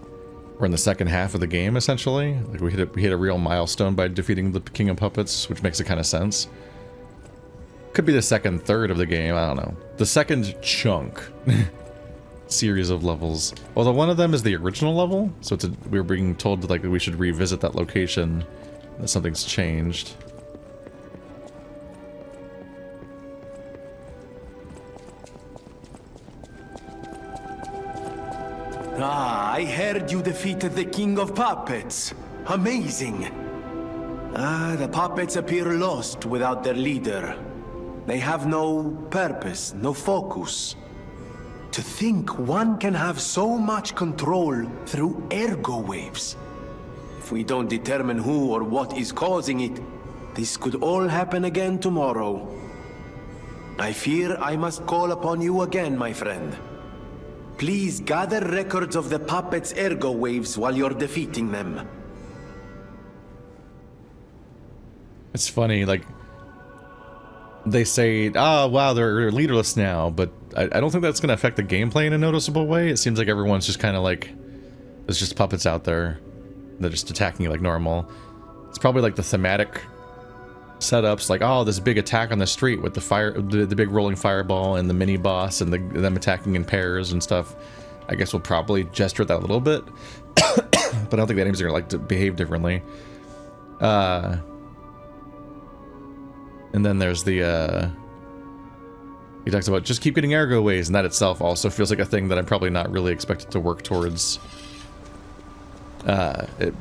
we're in the second half of the game, essentially. Like we hit a real milestone by defeating the King of Puppets, which makes a kind of sense. Could be the second third of the game, I don't know. The second chunk. Series of levels. Although one of them is the original level, so we were being told that, like, we should revisit that location, that something's changed. Ah, I heard you defeated the King of Puppets. Amazing. The puppets appear lost without their leader. They have no purpose, no focus. To think one can have so much control through ergo waves. If we don't determine who or what is causing it, this could all happen again tomorrow. I fear I must call upon you again, my friend. Please gather records of the puppets' ergo waves while you're defeating them. It's funny, like, they say, oh, wow, they're leaderless now, but I don't think that's going to affect the gameplay in a noticeable way. It seems like everyone's just kind of like, there's just puppets out there. They're just attacking you like normal. It's probably like the thematic setups, like, oh, this big attack on the street with the big rolling fireball and the mini boss and them attacking in pairs and stuff. I guess we'll probably gesture at that a little bit, but I don't think the enemies are like to behave differently. And then there's the he talks about just keep getting ergo waves, and that itself also feels like a thing that I'm probably not really expected to work towards.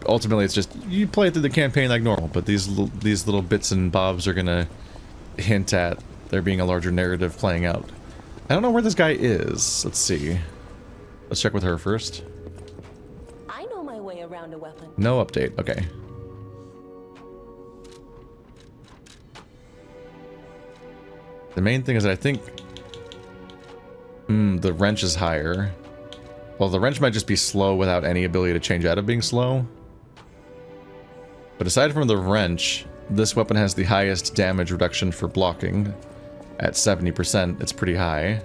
Ultimately, it's just you play through the campaign like normal, but these little bits and bobs are gonna hint at there being a larger narrative playing out. I don't know where this guy is. Let's see. Let's check with her first. I know my way around a weapon. No update. Okay. The main thing is that I think the wrench is higher. Well, the wrench might just be slow without any ability to change out of being slow. But aside from the wrench, this weapon has the highest damage reduction for blocking at 70%. It's pretty high.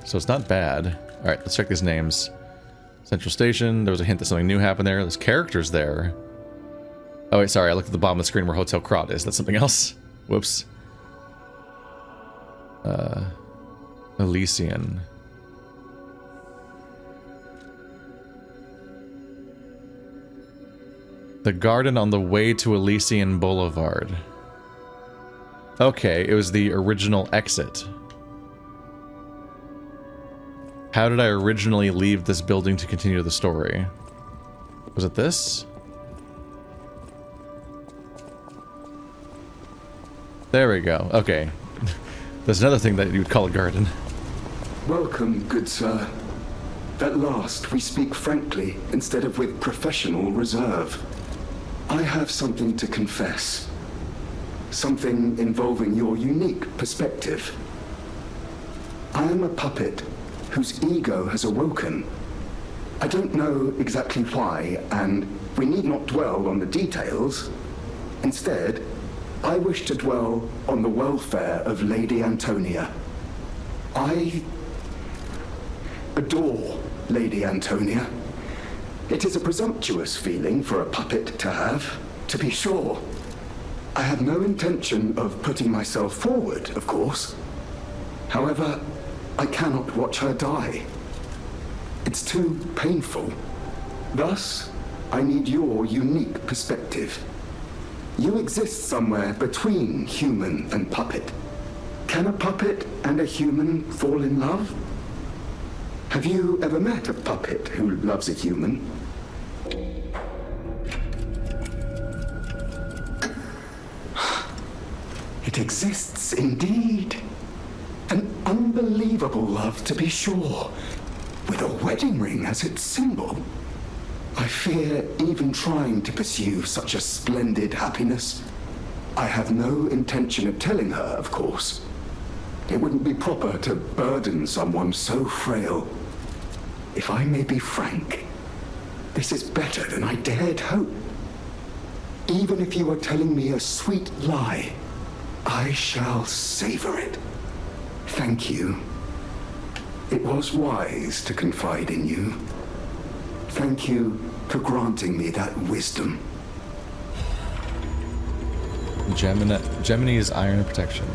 So it's not bad. Alright, let's check these names. Central Station, there was a hint that something new happened there. There's characters there. Oh wait, sorry, I looked at the bottom of the screen where Hotel Krat is. That's something else. Whoops. Elysian. The garden on the way to Elysian Boulevard. Okay, it was the original exit. How did I originally leave this building to continue the story? Was it this? There we go. Okay. There's another thing that you would call a garden. Welcome, good sir. At last, we speak frankly instead of with professional reserve. I have something to confess. Something involving your unique perspective. I am a puppet whose ego has awoken. I don't know exactly why, and we need not dwell on the details. Instead, I wish to dwell on the welfare of Lady Antonia. I adore Lady Antonia. It is a presumptuous feeling for a puppet to have, to be sure. I have no intention of putting myself forward, of course. However, I cannot watch her die. It's too painful. Thus, I need your unique perspective. You exist somewhere between human and puppet. Can a puppet and a human fall in love? Have you ever met a puppet who loves a human? It exists indeed. An unbelievable love, to be sure, with a wedding ring as its symbol. I fear even trying to pursue such a splendid happiness. I have no intention of telling her, of course. It wouldn't be proper to burden someone so frail. If I may be frank, this is better than I dared hope. Even if you are telling me a sweet lie, I shall savor it. Thank you. It was wise to confide in you. Thank you for granting me that wisdom. Gemini's iron protection.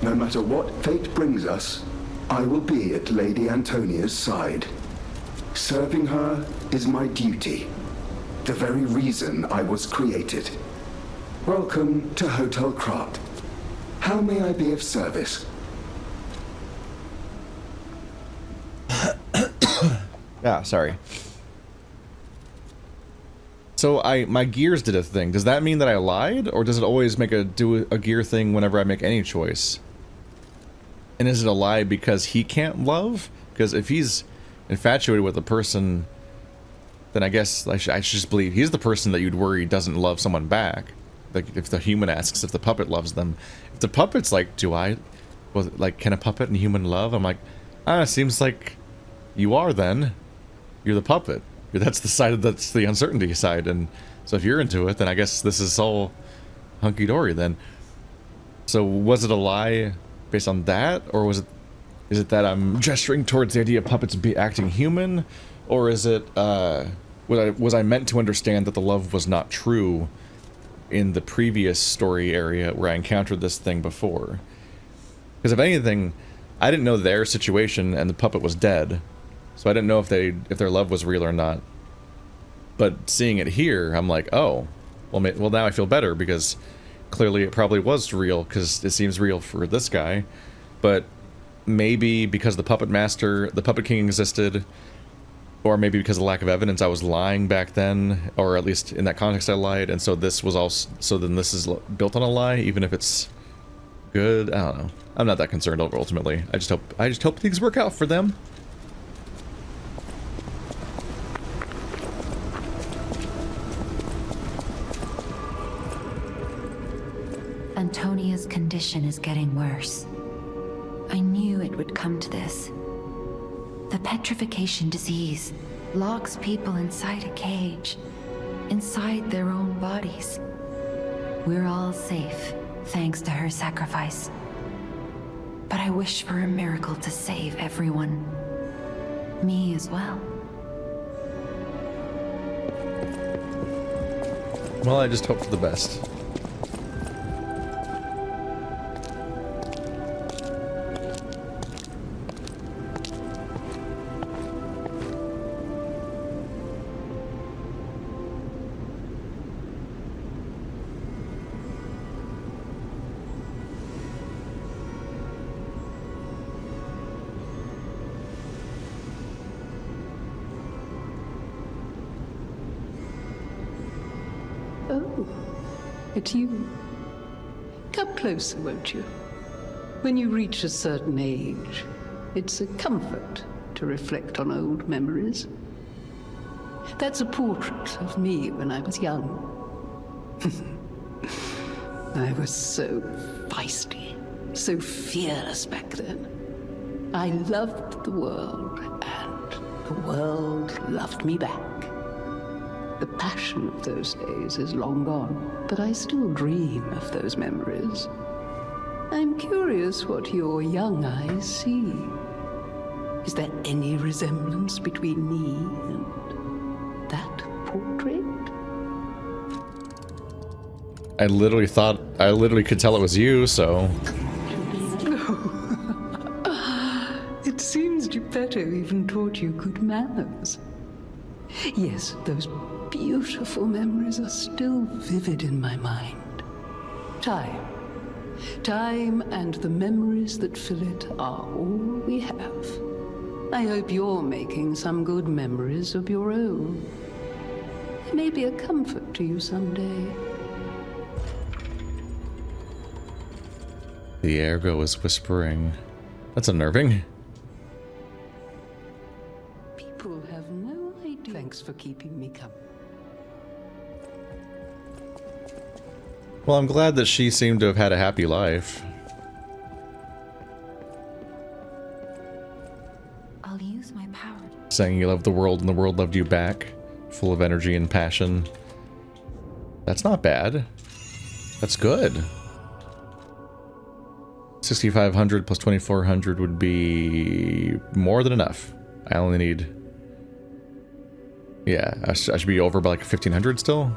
No matter what fate brings us, I will be at Lady Antonia's side. Serving her is my duty, the very reason I was created. Welcome to Hotel Krat. How may I be of service? Yeah, sorry. So my gears did a thing. Does that mean that I lied, or does it always do a gear thing whenever I make any choice? And is it a lie because he can't love? Because if he's infatuated with a person, then I guess I should just believe he's the person that you'd worry doesn't love someone back. Like if the human asks if the puppet loves them. If the puppet's like, can a puppet and human love? I'm like, seems like you are then. You're the puppet. That's the uncertainty side, and so if you're into it, then I guess this is all hunky-dory then. So was it a lie based on that, or is it that I'm gesturing towards the idea of puppets acting human, or is it was I meant to understand that the love was not true in the previous story area where I encountered this thing before? Because if anything, I didn't know their situation and the puppet was dead. So I didn't know if their love was real or not. But seeing it here, I'm like, oh, well now I feel better because clearly it probably was real because it seems real for this guy. But maybe because the Puppet King existed, or maybe because of the lack of evidence, I was lying back then, or at least in that context I lied, and so this was also, so then this is built on a lie, even if it's good. I don't know. I'm not that concerned over ultimately. I just hope things work out for them. Antonia's condition is getting worse. I knew it would come to this. The petrification disease locks people inside a cage, inside their own bodies. We're all safe, thanks to her sacrifice. But I wish for a miracle to save everyone. Me as well. Well, I just hope for the best. Oh, it's you. Come closer, won't you? When you reach a certain age, it's a comfort to reflect on old memories. That's a portrait of me when I was young. I was so feisty, so fearless back then. I loved the world, and the world loved me back. The passion of those days is long gone, but I still dream of those memories. I'm curious what your young eyes see. Is there any resemblance between me and that portrait? I literally could tell it was you, so. It seems Geppetto even taught you good manners. Yes, those beautiful memories are still vivid in my mind. Time and the memories that fill it are all we have. I hope you're making some good memories of your own. They may be a comfort to you someday. The ergo is whispering. That's unnerving. People have no idea. Thanks for keeping me company. Well, I'm glad that she seemed to have had a happy life. I'll use my power. Saying you loved the world and the world loved you back. Full of energy and passion. That's not bad. That's good. 6,500 plus 2,400 would be more than enough. I only need... Yeah, I should be over by like 1,500 still.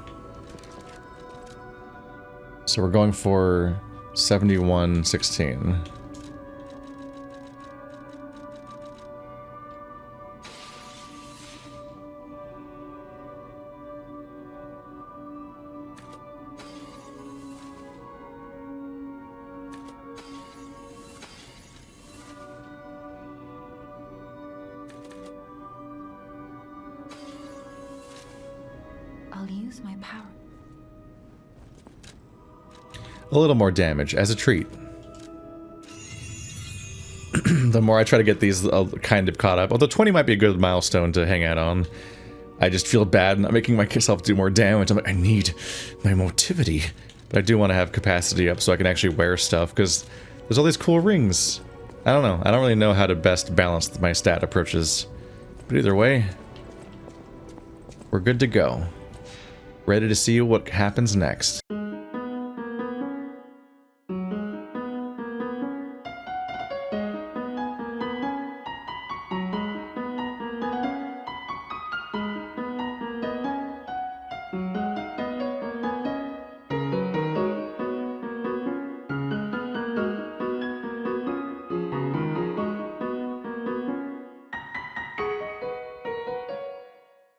So we're going for 7116. I'll use my power. A little more damage as a treat. The more I try to get these kind of caught up, although 20 might be a good milestone to hang out on. I just feel bad not making myself do more damage. I'm like, I need my motivity. But I do want to have capacity up so I can actually wear stuff, because there's all these cool rings. I don't know. I don't really know how to best balance my stat approaches. But either way, we're good to go. Ready to see what happens next.